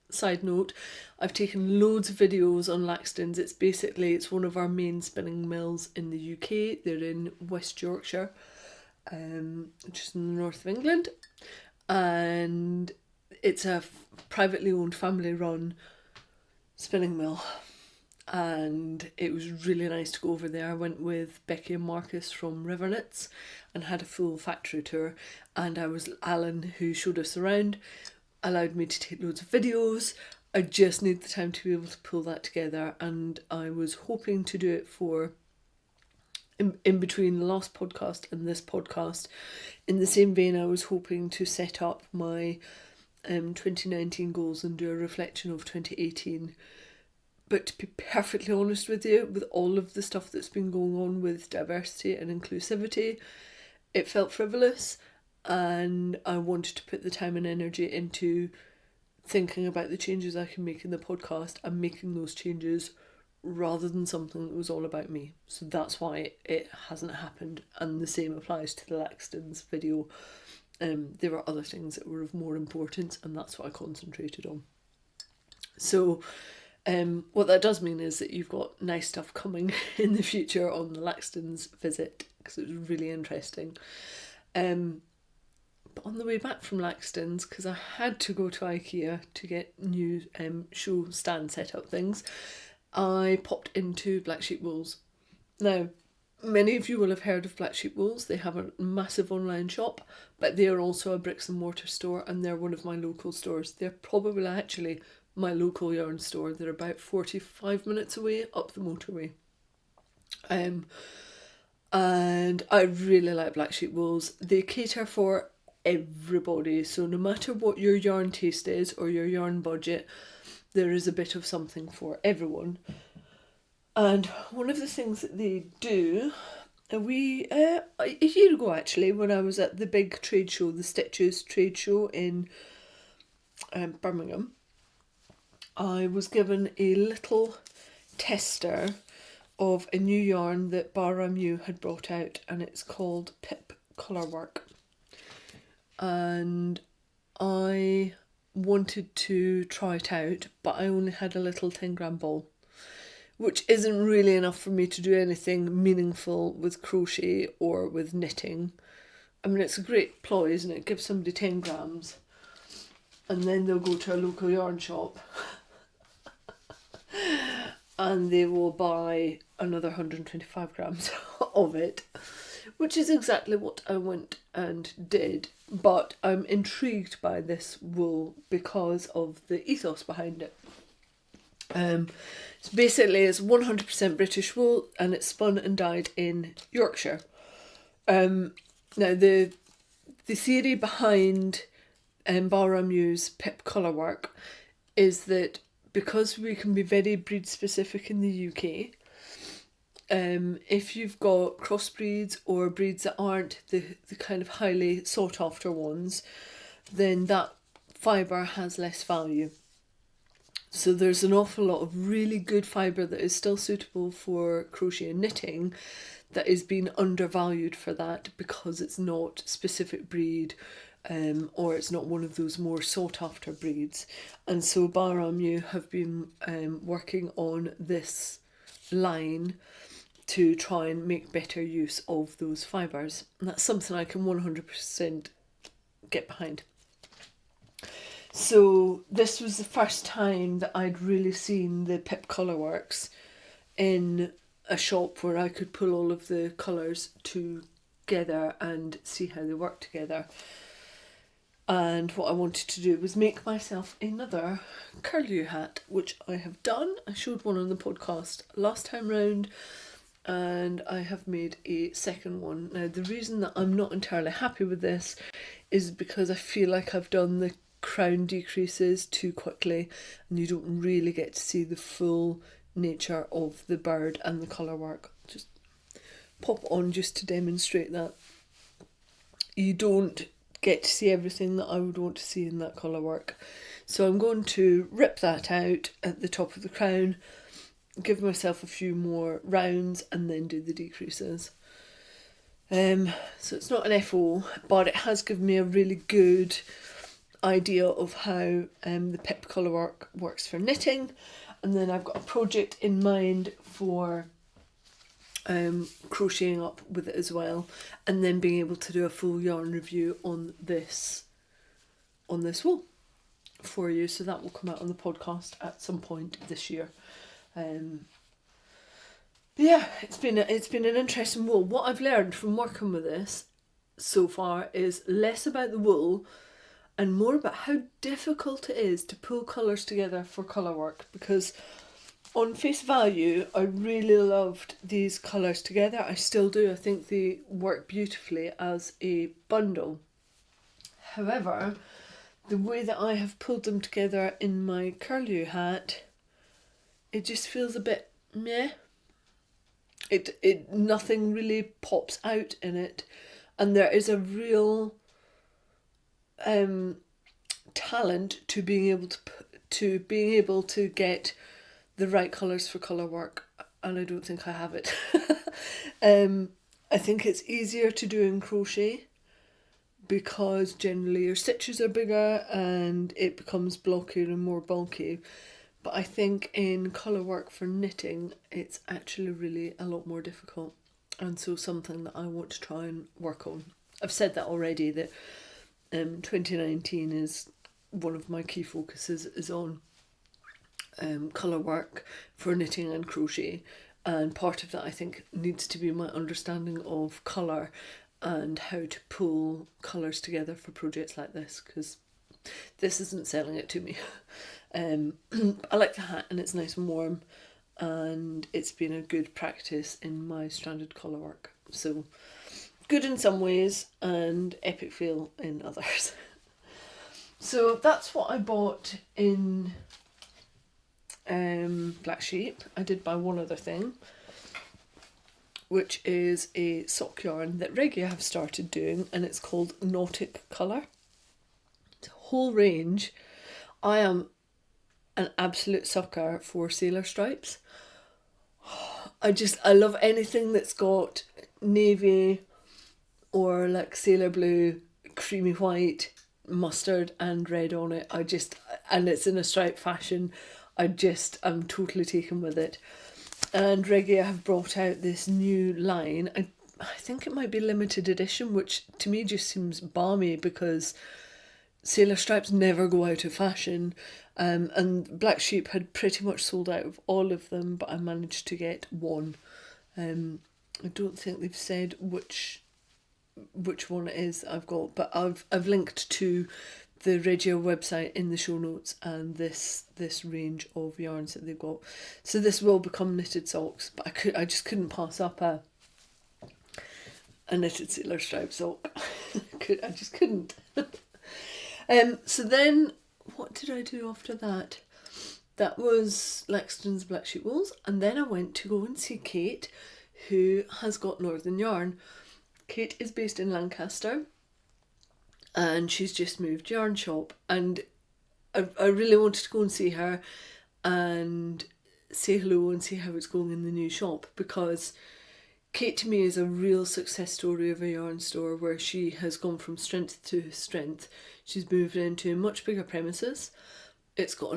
Side note, I've taken loads of videos on Laxton's. It's one of our main spinning mills in the UK. They're in West Yorkshire, just in the north of England. And it's a privately owned, family run spinning mill, and it was really nice to go over there. I went with Becky and Marcus from Rivernets and had a full factory tour, and Alan, who showed us around, allowed me to take loads of videos. I just need the time to be able to pull that together, and I was hoping to do it for in between the last podcast and this podcast. In the same vein, I was hoping to set up my 2019 goals and do a reflection of 2018. But to be perfectly honest with you, with all of the stuff that's been going on with diversity and inclusivity, it felt frivolous, and I wanted to put the time and energy into thinking about the changes I can make in the podcast and making those changes rather than something that was all about me. So that's why it hasn't happened, and the same applies to the Laxton's video. There were other things that were of more importance, and that's what I concentrated on. So what that does mean is that you've got nice stuff coming in the future on the Laxton's visit, because it was really interesting. But on the way back from Laxton's, because I had to go to IKEA to get new show stand set up things, I popped into Black Sheep Wools. Now, many of you will have heard of Black Sheep Wools. They have a massive online shop, but they are also a bricks and mortar store, and they're one of my local stores. They're probably actually my local yarn store. They're about 45 minutes away up the motorway. And I really like Black Sheep Wools. They cater for everybody, so no matter what your yarn taste is or your yarn budget, there is a bit of something for everyone. And one of the things that they do, a year ago actually, when I was at the big trade show, the Stitches trade show in Birmingham, I was given a little tester of a new yarn that Bara Mew had brought out, and it's called Pip Colourwork. And I wanted to try it out, but I only had a little 10-gram ball, which isn't really enough for me to do anything meaningful with crochet or with knitting. I mean, it's a great ploy, isn't it? Give somebody 10 grams and then they'll go to a local yarn shop and they will buy another 125 grams of it, which is exactly what I went and did. But I'm intrigued by this wool because of the ethos behind it. So basically it's 100% British wool, and it's spun and dyed in Yorkshire. Now the the theory behind Balramu's pip colour work is that because we can be very breed specific in the UK, if you've got crossbreeds or breeds that aren't the kind of highly sought after ones, then that fibre has less value. So there's an awful lot of really good fibre that is still suitable for crochet and knitting that is being undervalued for that because it's not specific breed, or it's not one of those more sought after breeds. And so Balramu have been working on this line to try and make better use of those fibres. And that's something I can 100% get behind. So this was the first time that I'd really seen the pip colour works in a shop where I could pull all of the colours together and see how they work together. And what I wanted to do was make myself another curlew hat, which I have done. I showed one on the podcast last time round, and I have made a second one. Now, the reason that I'm not entirely happy with this is because I feel like I've done the crown decreases too quickly, and you don't really get to see the full nature of the bird and the colour work. Just pop on just to demonstrate that. You don't get to see everything that I would want to see in that colour work. So I'm going to rip that out at the top of the crown, give myself a few more rounds, and then do the decreases. So it's not an FO, but it has given me a really good idea of how the pip colour work works for knitting. And then I've got a project in mind for crocheting up with it as well, and then being able to do a full yarn review on this wool for you. So that will come out on the podcast at some point this year. Yeah, it's been an interesting wool. What I've learned from working with this so far is less about the wool and more about how difficult it is to pull colours together for colour work, because on face value I really loved these colours together. I still do. I think they work beautifully as a bundle. However, the way that I have pulled them together in my curlew hat, it just feels a bit meh. It nothing really pops out in it, and there is a real talent to being able to get the right colours for colour work, and I don't think I have it. I think it's easier to do in crochet because generally your stitches are bigger and it becomes blockier and more bulky. But I think in colour work for knitting, it's actually really a lot more difficult, and so something that I want to try and work on. I've said that already, that 2019 is one of my key focuses is on colour work for knitting and crochet, and part of that I think needs to be my understanding of colour and how to pull colours together for projects like this, because this isn't selling it to me. I like the hat and it's nice and warm, and it's been a good practice in my stranded colour work. So good in some ways and epic fail in others. So that's what I bought in Black Sheep. I did buy one other thing, which is a sock yarn that Regia have started doing, and it's called Nautic Colour. It's a whole range. I am an absolute sucker for sailor stripes. I love anything that's got navy or like sailor blue, creamy white, mustard and red on it. And it's in a stripe fashion. I'm totally taken with it. And Regia have brought out this new line. I think it might be limited edition, which to me just seems balmy because sailor stripes never go out of fashion. And Black Sheep had pretty much sold out of all of them, but I managed to get one. I don't think they've said which one it is I've got, but I've linked to the Regia website in the show notes and this range of yarns that they've got. So this will become knitted socks, but I just couldn't pass up a knitted sailor stripe sock. I just couldn't. So then, what did I do after that? That was Lexington's Black Sheep Wools, and then I went to go and see Kate, who has got Northern Yarn. Kate is based in Lancaster, and she's just moved yarn shop, and I really wanted to go and see her and say hello and see how it's going in the new shop, because Kate to me is a real success story of a yarn store where she has gone from strength to strength. She's moved into much bigger premises. It's got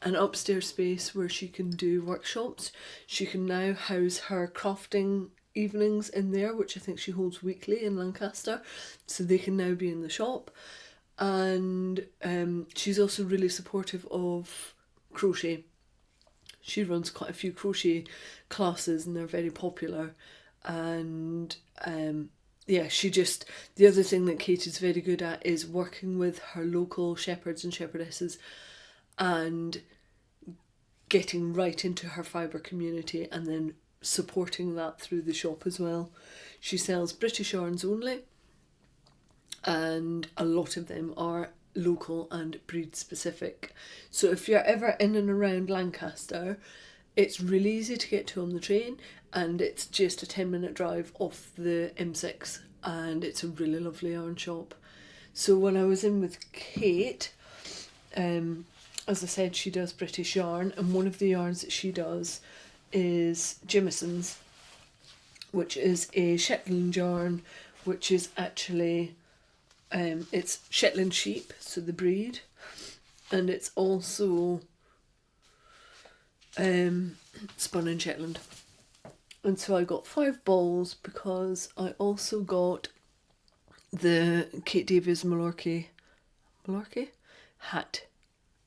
an upstairs space where she can do workshops. She can now house her crafting evenings in there, which I think she holds weekly in Lancaster, so they can now be in the shop. And she's also really supportive of crochet. She runs quite a few crochet classes and they're very popular. And yeah, the other thing that Kate is very good at is working with her local shepherds and shepherdesses and getting right into her fibre community and then supporting that through the shop as well. She sells British yarns only, and a lot of them are local and breed specific. So if you're ever in and around Lancaster, it's really easy to get to on the train, and it's just a 10-minute drive off the M6, and it's a really lovely yarn shop. So when I was in with Kate, as I said, she does British yarn, and one of the yarns that she does is Jimmison's, which is a Shetland yarn, which is actually it's Shetland sheep, so the breed, and it's also spun in Shetland. And so I got 5 balls because I also got the Kate Davies Malarkey hat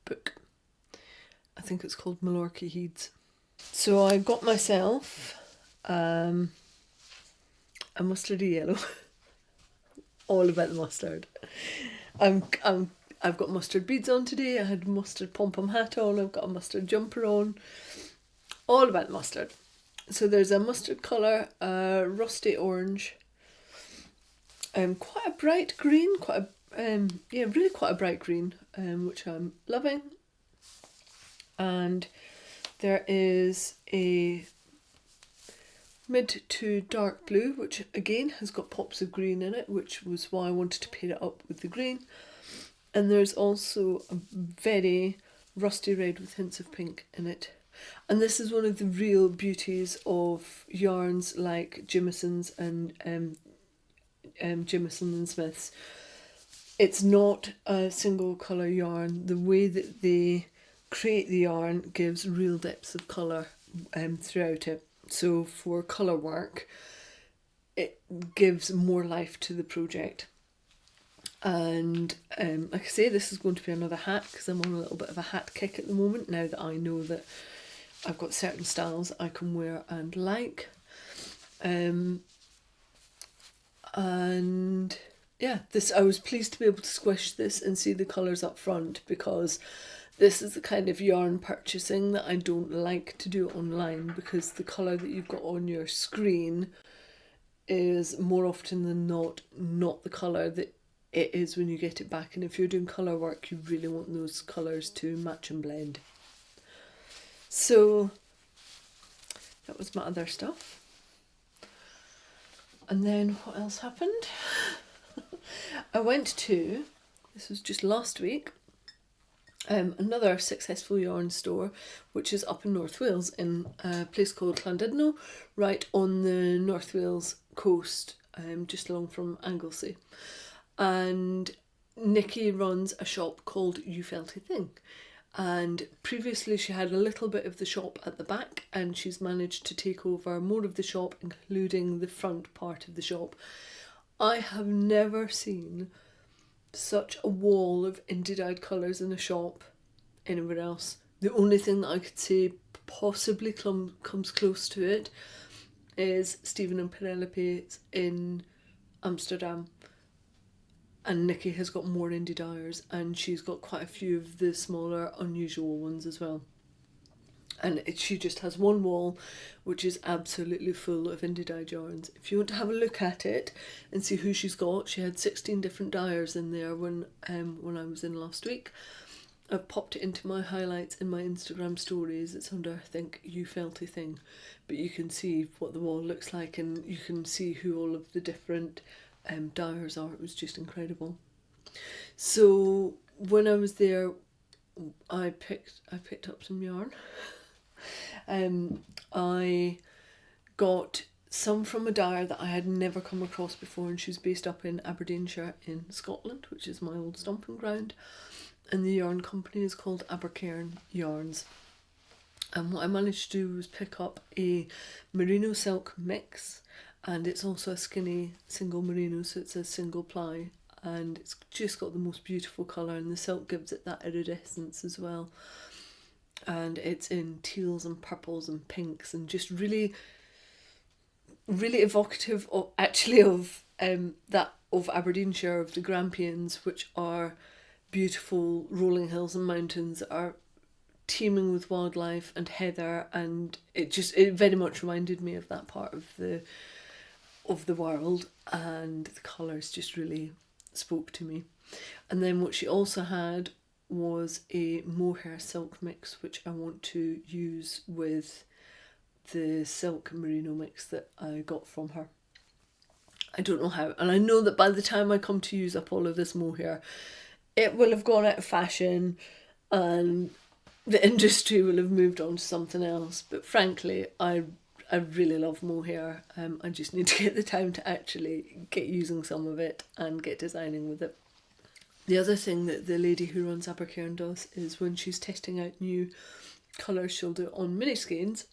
book. I think it's called Malarkey Heeds. So I got myself a mustardy yellow. All about the mustard. I've got mustard beads on today. I had mustard pom-pom hat on. I've got a mustard jumper on. All about the mustard. So there's a mustard colour, a rusty orange, quite a bright green, really quite a bright green, which I'm loving. And there is a mid to dark blue, which again has got pops of green in it, which was why I wanted to pair it up with the green. And there's also a very rusty red with hints of pink in it. And this is one of the real beauties of yarns like Jimmison's and Jimison and Smith's. It's not a single colour yarn. The way that they create the yarn gives real depths of colour throughout it. So for colour work, it gives more life to the project. And like I say, this is going to be another hat because I'm on a little bit of a hat kick at the moment now that I know that I've got certain styles I can wear and like. And yeah, I was pleased to be able to squish this and see the colours up front, because this is the kind of yarn purchasing that I don't like to do online, because the colour that you've got on your screen is more often than not the colour that it is when you get it back. And if you're doing colour work, you really want those colours to match and blend. So that was my other stuff. And then what else happened? I went to, this was just last week, another successful yarn store, which is up in North Wales in a place called Llandudno, right on the North Wales coast, just along from Anglesey. And Nikki runs a shop called You Felt a Thing. And previously she had a little bit of the shop at the back, and she's managed to take over more of the shop, including the front part of the shop. I have never seen such a wall of indie-dyed colours in a shop anywhere else. The only thing that I could say possibly comes close to it is Stephen and Penelope's in Amsterdam. And Nikki has got more indie dyers, and she's got quite a few of the smaller, unusual ones as well. And she just has one wall which is absolutely full of indie dyed yarns. If you want to have a look at it and see who she's got, she had 16 different dyers in there when I was in last week. I've popped it into my highlights in my Instagram stories. It's under, I think, You Felty Thing. But you can see what the wall looks like, and you can see who all of the different dyers are. It was just incredible. So when I was there, I picked up some yarn. I got some from a dyer that I had never come across before, and she's based up in Aberdeenshire in Scotland, which is my old stomping ground. And the yarn company is called Abercairn Yarns. And what I managed to do was pick up a merino silk mix, and it's also a skinny single merino, so it's a single ply, and it's just got the most beautiful colour, and the silk gives it that iridescence as well. And it's in teals and purples and pinks, and just really, really evocative of that of Aberdeenshire, of the Grampians, which are beautiful rolling hills and mountains that are teeming with wildlife and heather, and it very much reminded me of that part of the world, and the colours just really spoke to me. And then what she also had was a mohair silk mix, which I want to use with the silk merino mix that I got from her. I don't know how, and I know that by the time I come to use up all of this mohair, it will have gone out of fashion and the industry will have moved on to something else. But frankly, I really love mohair. I just need to get the time to actually get using some of it and get designing with it. The other thing that the lady who runs Abercairn does is when she's testing out new colours, she'll do it on mini skeins,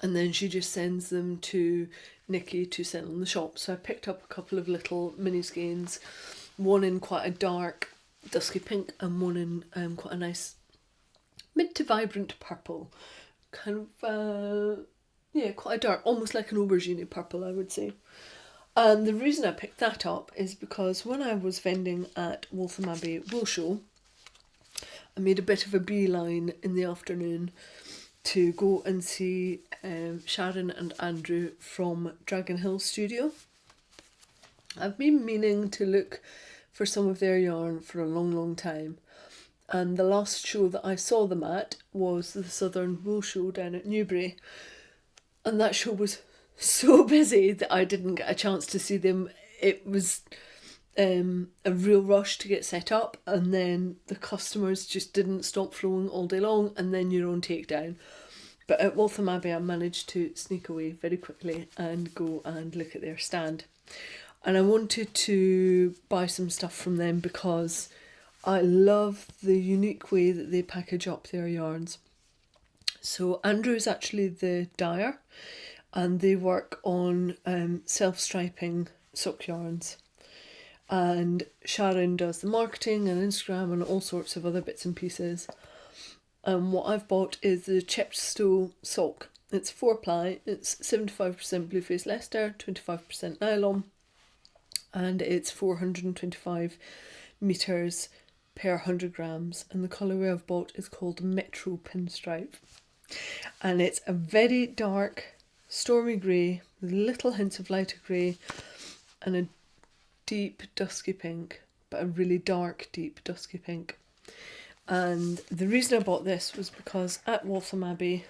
and then she just sends them to Nikki to sell in the shop. So I picked up a couple of little mini skeins, one in quite a dark dusky pink and one in quite a nice mid to vibrant purple, kind of quite a dark, almost like an aubergine purple, I would say. And the reason I picked that up is because when I was vending at Waltham Abbey Wool Show, I made a bit of a beeline in the afternoon to go and see Sharon and Andrew from Dragon Hill Studio. I've been meaning to look for some of their yarn for a long, long time. And the last show that I saw them at was the Southern Wool Show down at Newbury. And that show was so busy that I didn't get a chance to see them. It was a real rush to get set up, and then the customers just didn't stop flowing all day long, and then your own takedown. But at Waltham Abbey I managed to sneak away very quickly and go and look at their stand. And I wanted to buy some stuff from them because I love the unique way that they package up their yarns. So Andrew is actually the dyer, and they work on self-striping sock yarns. And Sharon does the marketing and Instagram and all sorts of other bits and pieces. And what I've bought is the Chepstow sock. It's 4-ply, it's 75% Blueface Leicester, 25% nylon, and it's 425 metres per 100 grams. And the colourway I've bought is called Metro Pinstripe. And it's a very dark, stormy grey with little hints of lighter grey and a deep dusky pink, but a really dark deep dusky pink. And the reason I bought this was because at Waltham Abbey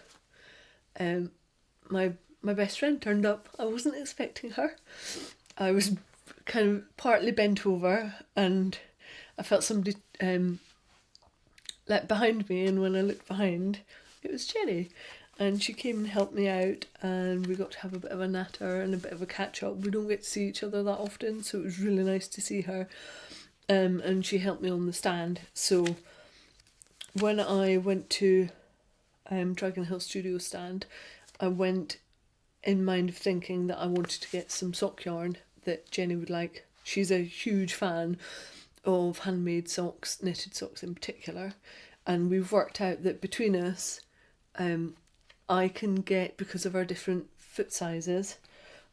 my best friend turned up. I wasn't expecting her. I was kind of partly bent over and I felt somebody like behind me, and when I looked behind it was Jenny. And she came and helped me out, and we got to have a bit of a natter and a bit of a catch up. We don't get to see each other that often, so it was really nice to see her. And she helped me on the stand. So when I went to Dragon Hill Studio stand, I went in mind of thinking that I wanted to get some sock yarn that Jenny would like. She's a huge fan of handmade socks, knitted socks in particular. And we've worked out that between us, I can get, because of our different foot sizes,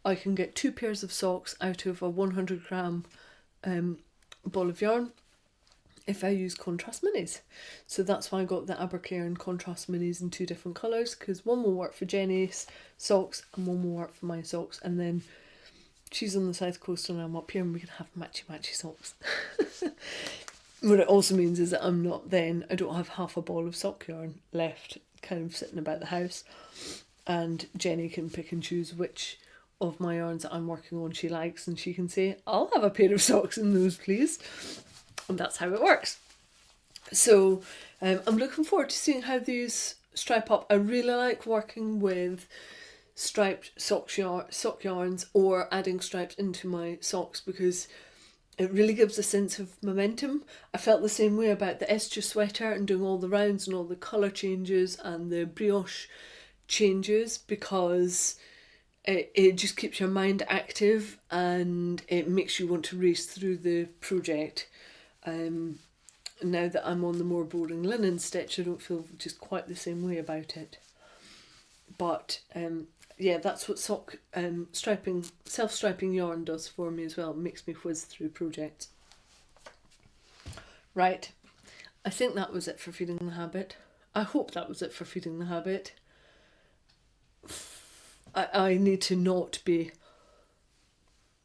I can get 2 pairs of socks out of a 100 gram ball of yarn, if I use contrast minis. So that's why I got the Abercairn contrast minis in 2 different colours, because one will work for Jenny's socks and one will work for my socks, and then she's on the south coast and I'm up here and we can have matchy socks. What it also means is that I don't have half a ball of sock yarn left kind of sitting about the house, and Jenny can pick and choose which of my yarns that I'm working on she likes, and she can say, I'll have a pair of socks in those please. And that's how it works. So I'm looking forward to seeing how these stripe up. I really like working with striped sock yarns or adding stripes into my socks, because it really gives a sense of momentum. I felt the same way about the Esture sweater and doing all the rounds and all the colour changes and the brioche changes, because it just keeps your mind active and it makes you want to race through the project. Now that I'm on the more boring linen stitch, I don't feel just quite the same way about it. But yeah, that's what self-striping yarn does for me as well. It makes me whiz through projects. Right, I think that was it for feeding the habit. I hope that was it for feeding the habit. I need to not be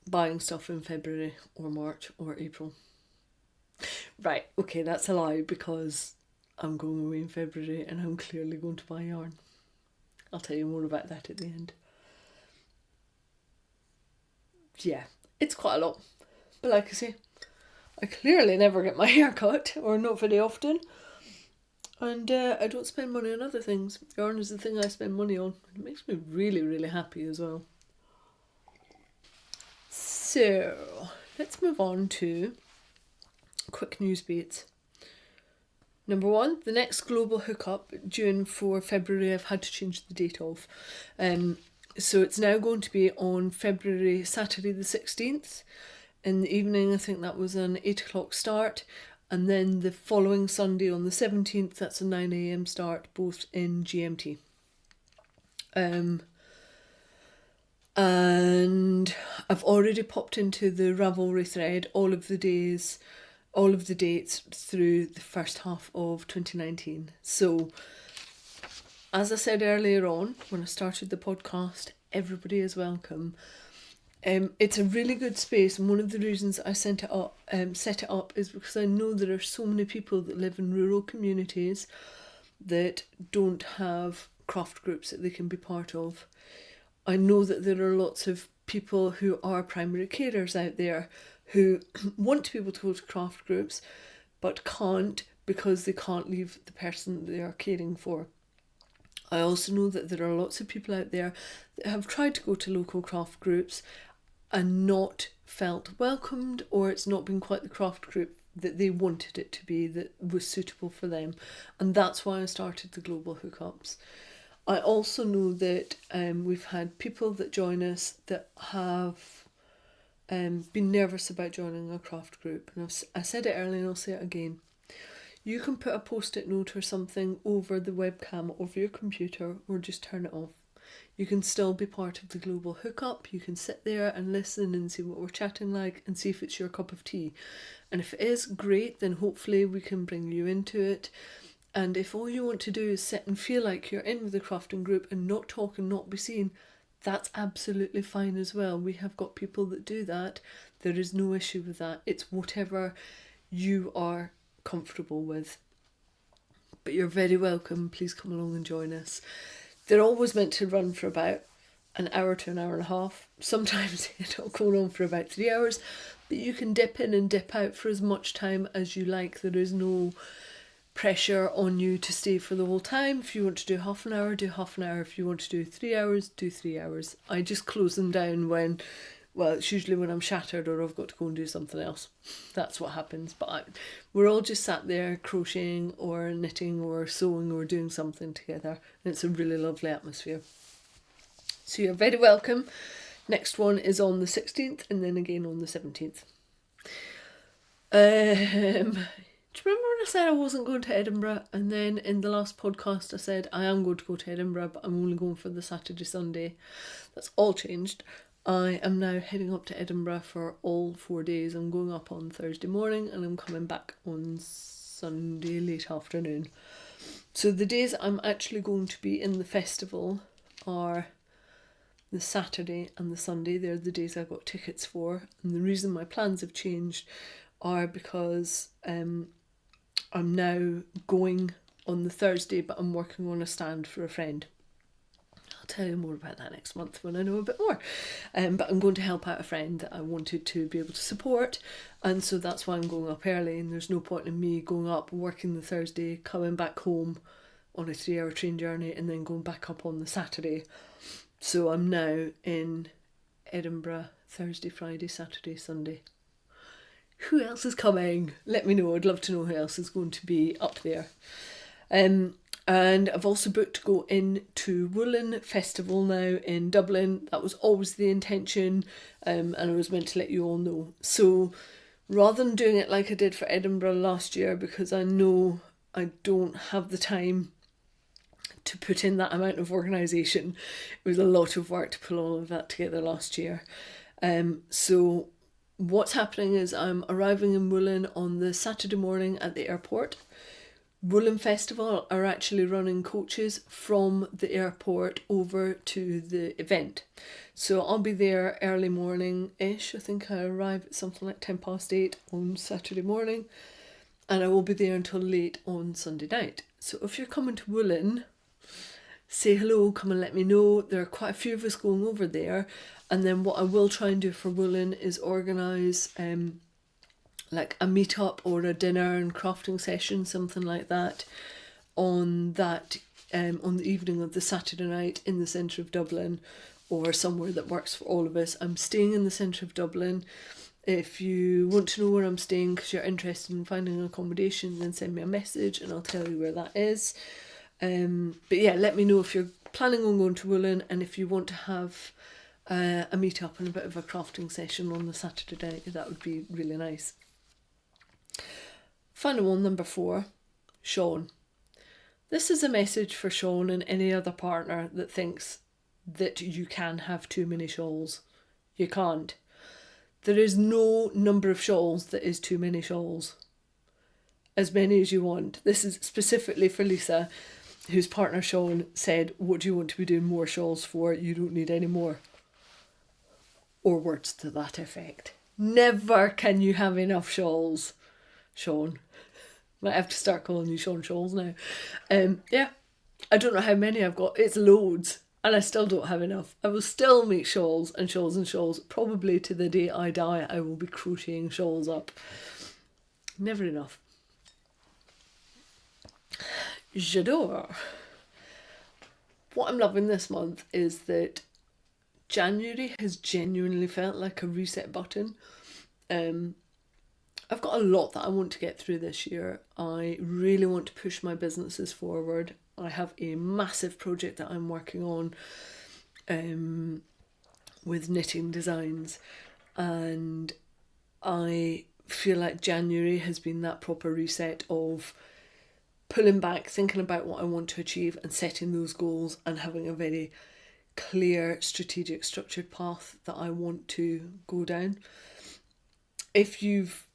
buying stuff in February or March or April. Right, okay, that's a lie, because I'm going away in February and I'm clearly going to buy yarn. I'll tell you more about that at the end. Yeah, it's quite a lot. But like I say, I clearly never get my hair cut, or not very often. And I don't spend money on other things. Yarn is the thing I spend money on. It makes me really, really happy as well. So, let's move on to quick news beats. Number 1, the next global hookup due for February I've had to change the date of. So it's now going to be on Saturday the 16th in the evening. I think that was an 8 o'clock start. And then the following Sunday on the 17th, that's a 9 a.m. start, both in GMT. And I've already popped into the Ravelry thread all of the dates through the first half of 2019. So, as I said earlier on, when I started the podcast, everybody is welcome. It's a really good space, and one of the reasons I set it up is because I know there are so many people that live in rural communities that don't have craft groups that they can be part of. I know that there are lots of people who are primary carers out there who want to be able to go to craft groups but can't, because they can't leave the person they are caring for. I also know that there are lots of people out there that have tried to go to local craft groups and not felt welcomed, or it's not been quite the craft group that they wanted it to be, that was suitable for them. And that's why I started the global hookups. I also know that we've had people that join us that have been nervous about joining a craft group. And I said it earlier and I'll say it again. You can put a post-it note or something over the webcam over your computer, or just turn it off. You can still be part of the global hookup. You can sit there and listen and see what we're chatting like and see if it's your cup of tea. And if it is, great, then hopefully we can bring you into it. And if all you want to do is sit and feel like you're in with the crafting group and not talk and not be seen, that's absolutely fine as well. We have got people that do that. There is no issue with that. It's whatever you are comfortable with. But you're very welcome. Please come along and join us. They're always meant to run for about an hour to an hour and a half. Sometimes it'll go on for about 3 hours, but you can dip in and dip out for as much time as you like. There is no pressure on you to stay for the whole time. If you want to do half an hour, do half an hour. If you want to do 3 hours, do 3 hours. I just close them down when, well, it's usually when I'm shattered or I've got to go and do something else. That's what happens. But we're all just sat there crocheting or knitting or sewing or doing something together. And it's a really lovely atmosphere. So you're very welcome. Next one is on the 16th and then again on the 17th. Do you remember when I said I wasn't going to Edinburgh? And then in the last podcast I said I am going to go to Edinburgh, but I'm only going for the Saturday, Sunday. That's all changed. I am now heading up to Edinburgh for all 4 days. I'm going up on Thursday morning and I'm coming back on Sunday late afternoon. So the days I'm actually going to be in the festival are the Saturday and the Sunday. They're the days I got tickets for. And the reason my plans have changed are because I'm now going on the Thursday, but I'm working on a stand for a friend. I'll tell you more about that next month when I know a bit more. But I'm going to help out a friend that I wanted to be able to support, and so that's why I'm going up early. And there's no point in me going up, working the Thursday, coming back home on a 3-hour train journey, and then going back up on the Saturday. So I'm now in Edinburgh Thursday, Friday, Saturday, Sunday. Who else is coming? Let me know. I'd love to know who else is going to be up there. And I've also booked to go into Woolen Festival now in Dublin. That was always the intention, and I was meant to let you all know. So rather than doing it like I did for Edinburgh last year, because I know I don't have the time to put in that amount of organisation, it was a lot of work to pull all of that together last year. So what's happening is I'm arriving in Woolen on the Saturday morning at the airport. Woolen Festival are actually running coaches from the airport over to the event. So I'll be there early morning-ish. I think I arrive at something like 8:10 on Saturday morning. And I will be there until late on Sunday night. So if you're coming to Woolen, say hello, come and let me know. There are quite a few of us going over there. And then what I will try and do for Woolen is organise like a meet-up or a dinner and crafting session, something like that, on the evening of the Saturday night in the centre of Dublin, or somewhere that works for all of us. I'm staying in the centre of Dublin. If you want to know where I'm staying because you're interested in finding accommodation, then send me a message and I'll tell you where that is. But yeah, let me know if you're planning on going to Woolen and if you want to have a meet-up and a bit of a crafting session on the Saturday night. That would be really nice. Final one, number 4, Sean. This is a message for Sean and any other partner that thinks that you can have too many shawls. You can't. There is no number of shawls that is too many shawls. As many as you want. This is specifically for Lisa, whose partner Sean said, what do you want to be doing more shawls for? You don't need any more. Or words to that effect. Never can you have enough shawls, Sean. Might have to start calling you Sean Shawls now. Yeah, I don't know how many I've got. It's loads. And I still don't have enough. I will still make shawls and shawls and shawls. Probably to the day I die, I will be crocheting shawls up. Never enough. J'adore. What I'm loving this month is that January has genuinely felt like a reset button. I've got a lot that I want to get through this year. I really want to push my businesses forward. I have a massive project that I'm working on with knitting designs, and I feel like January has been that proper reset of pulling back, thinking about what I want to achieve and setting those goals and having a very clear, strategic, structured path that I want to go down. If you've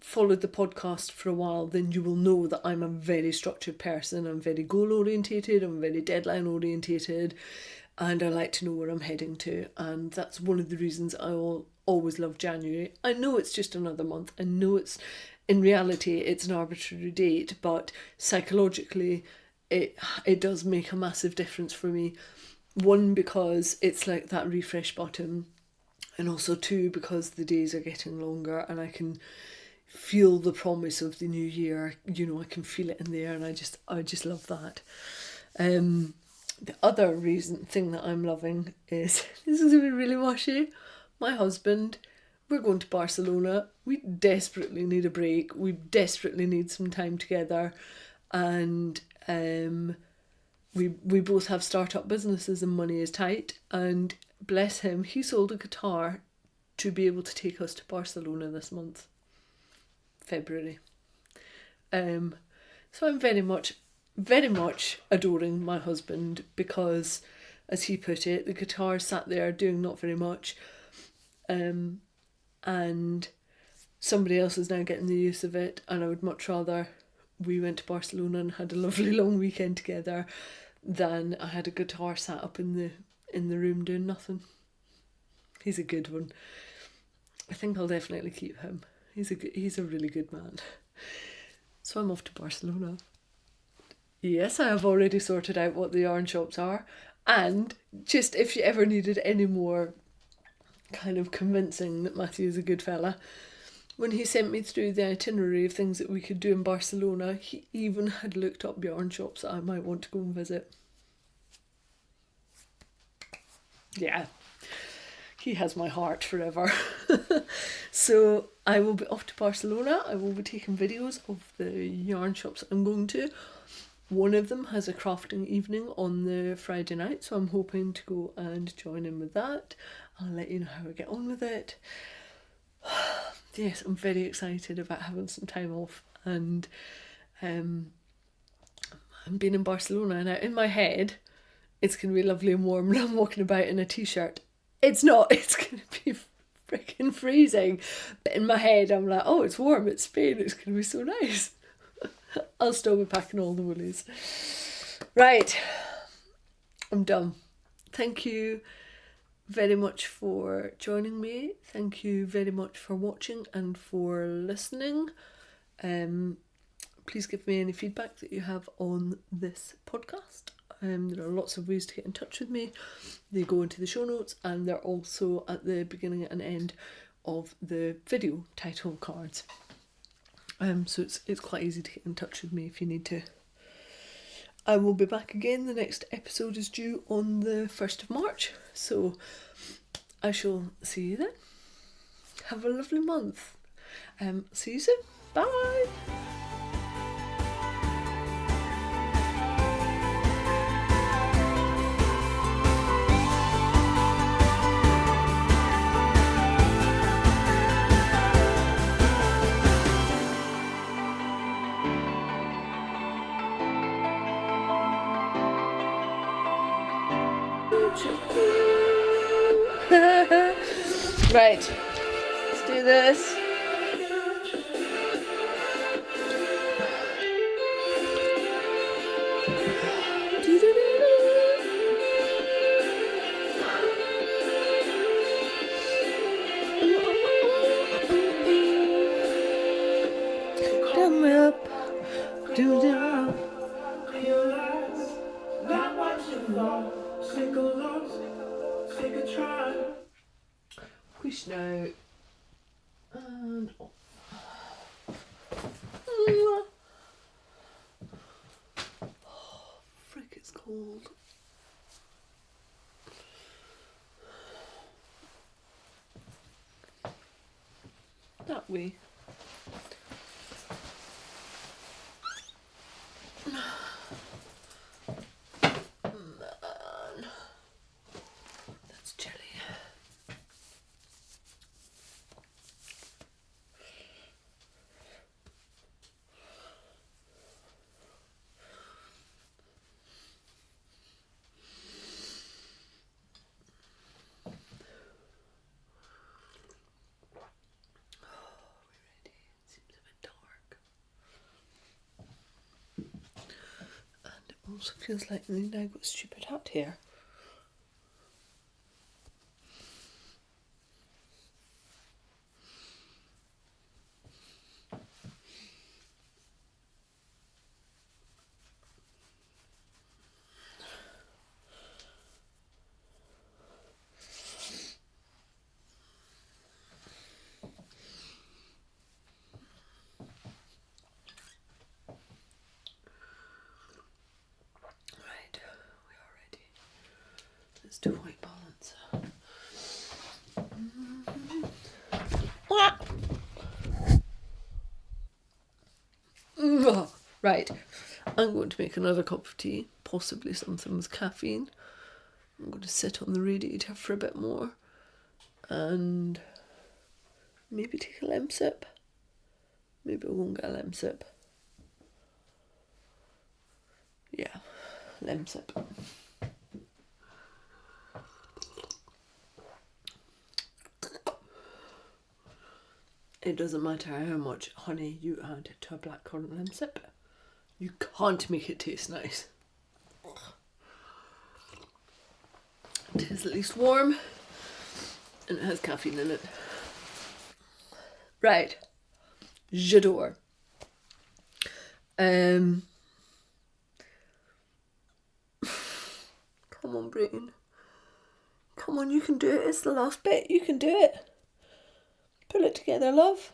followed the podcast for a while, then you will know that I'm a very structured person. I'm very goal orientated, I'm very deadline orientated, and I like to know where I'm heading to. And that's one of the reasons I always love January. I know it's just another month. I know in reality it's an arbitrary date, but psychologically it does make a massive difference for me. 1, because it's like that refresh button, and also 2, because the days are getting longer and I can feel the promise of the new year. You know, I can feel it in the air, and I just love that. The other thing that I'm loving is, this is going to be really washy, my husband, we're going to Barcelona. We desperately need a break. We desperately need some time together, and we both have startup businesses and money is tight, and bless him, he sold a guitar to be able to take us to Barcelona this month, February. So I'm very much adoring my husband, because as he put it. The guitar sat there doing not very much, and somebody else is now getting the use of it, and I would much rather we went to Barcelona and had a lovely long weekend together than I had a guitar sat up in the room doing nothing. He's a good one. I think I'll definitely keep him. He's a really good man. So I'm off to Barcelona. Yes, I have already sorted out what the yarn shops are, and just if you ever needed any more kind of convincing that Matthew is a good fella, when he sent me through the itinerary of things that we could do in Barcelona, he even had looked up yarn shops that I might want to go and visit. Yeah, he has my heart forever. So I will be off to Barcelona. I will be taking videos of the yarn shops I'm going to. One of them has a crafting evening on the Friday night, so I'm hoping to go and join in with that. I'll let you know how I get on with it. Yes, I'm very excited about having some time off, and I'm being in Barcelona. Now, in my head, it's going to be lovely and warm, and I'm walking about in a t-shirt. It's not. It's going to be freaking freezing. But in my head, I'm like, oh, it's warm. It's Spain. It's going to be so nice. I'll still be packing all the woolies. Right. I'm done. Thank you very much for joining me. Thank you very much for watching and for listening. Please give me any feedback that you have on this podcast. There are lots of ways to get in touch with me. They go into the show notes, and they're also at the beginning and end of the video title cards. So it's quite easy to get in touch with me if you need to. I will be back again. The next episode is due on the 1st of March. So I shall see you then. Have a lovely month. See you soon. Bye. Right, let's do this. Come up, do the realize not what you want. Take a look, take a try. Push now. And off. Oh, frick, it's cold. That way. Man, that's chilly. Also feels like we now got a stupid hat here. Let's do white balance. Right, I'm going to make another cup of tea, possibly something with caffeine. I'm going to sit on the radiator for a bit more and maybe take a lem sip. Maybe I won't get a lem sip. Yeah, lem sip. it doesn't matter how much honey you add to a blackcurrant lemsip. You can't make it taste nice. It is at least warm and it has caffeine in it. Right. J'adore. Come on, brain. Come on, you can do it. It's the last bit. You can do it. Pull it together, love.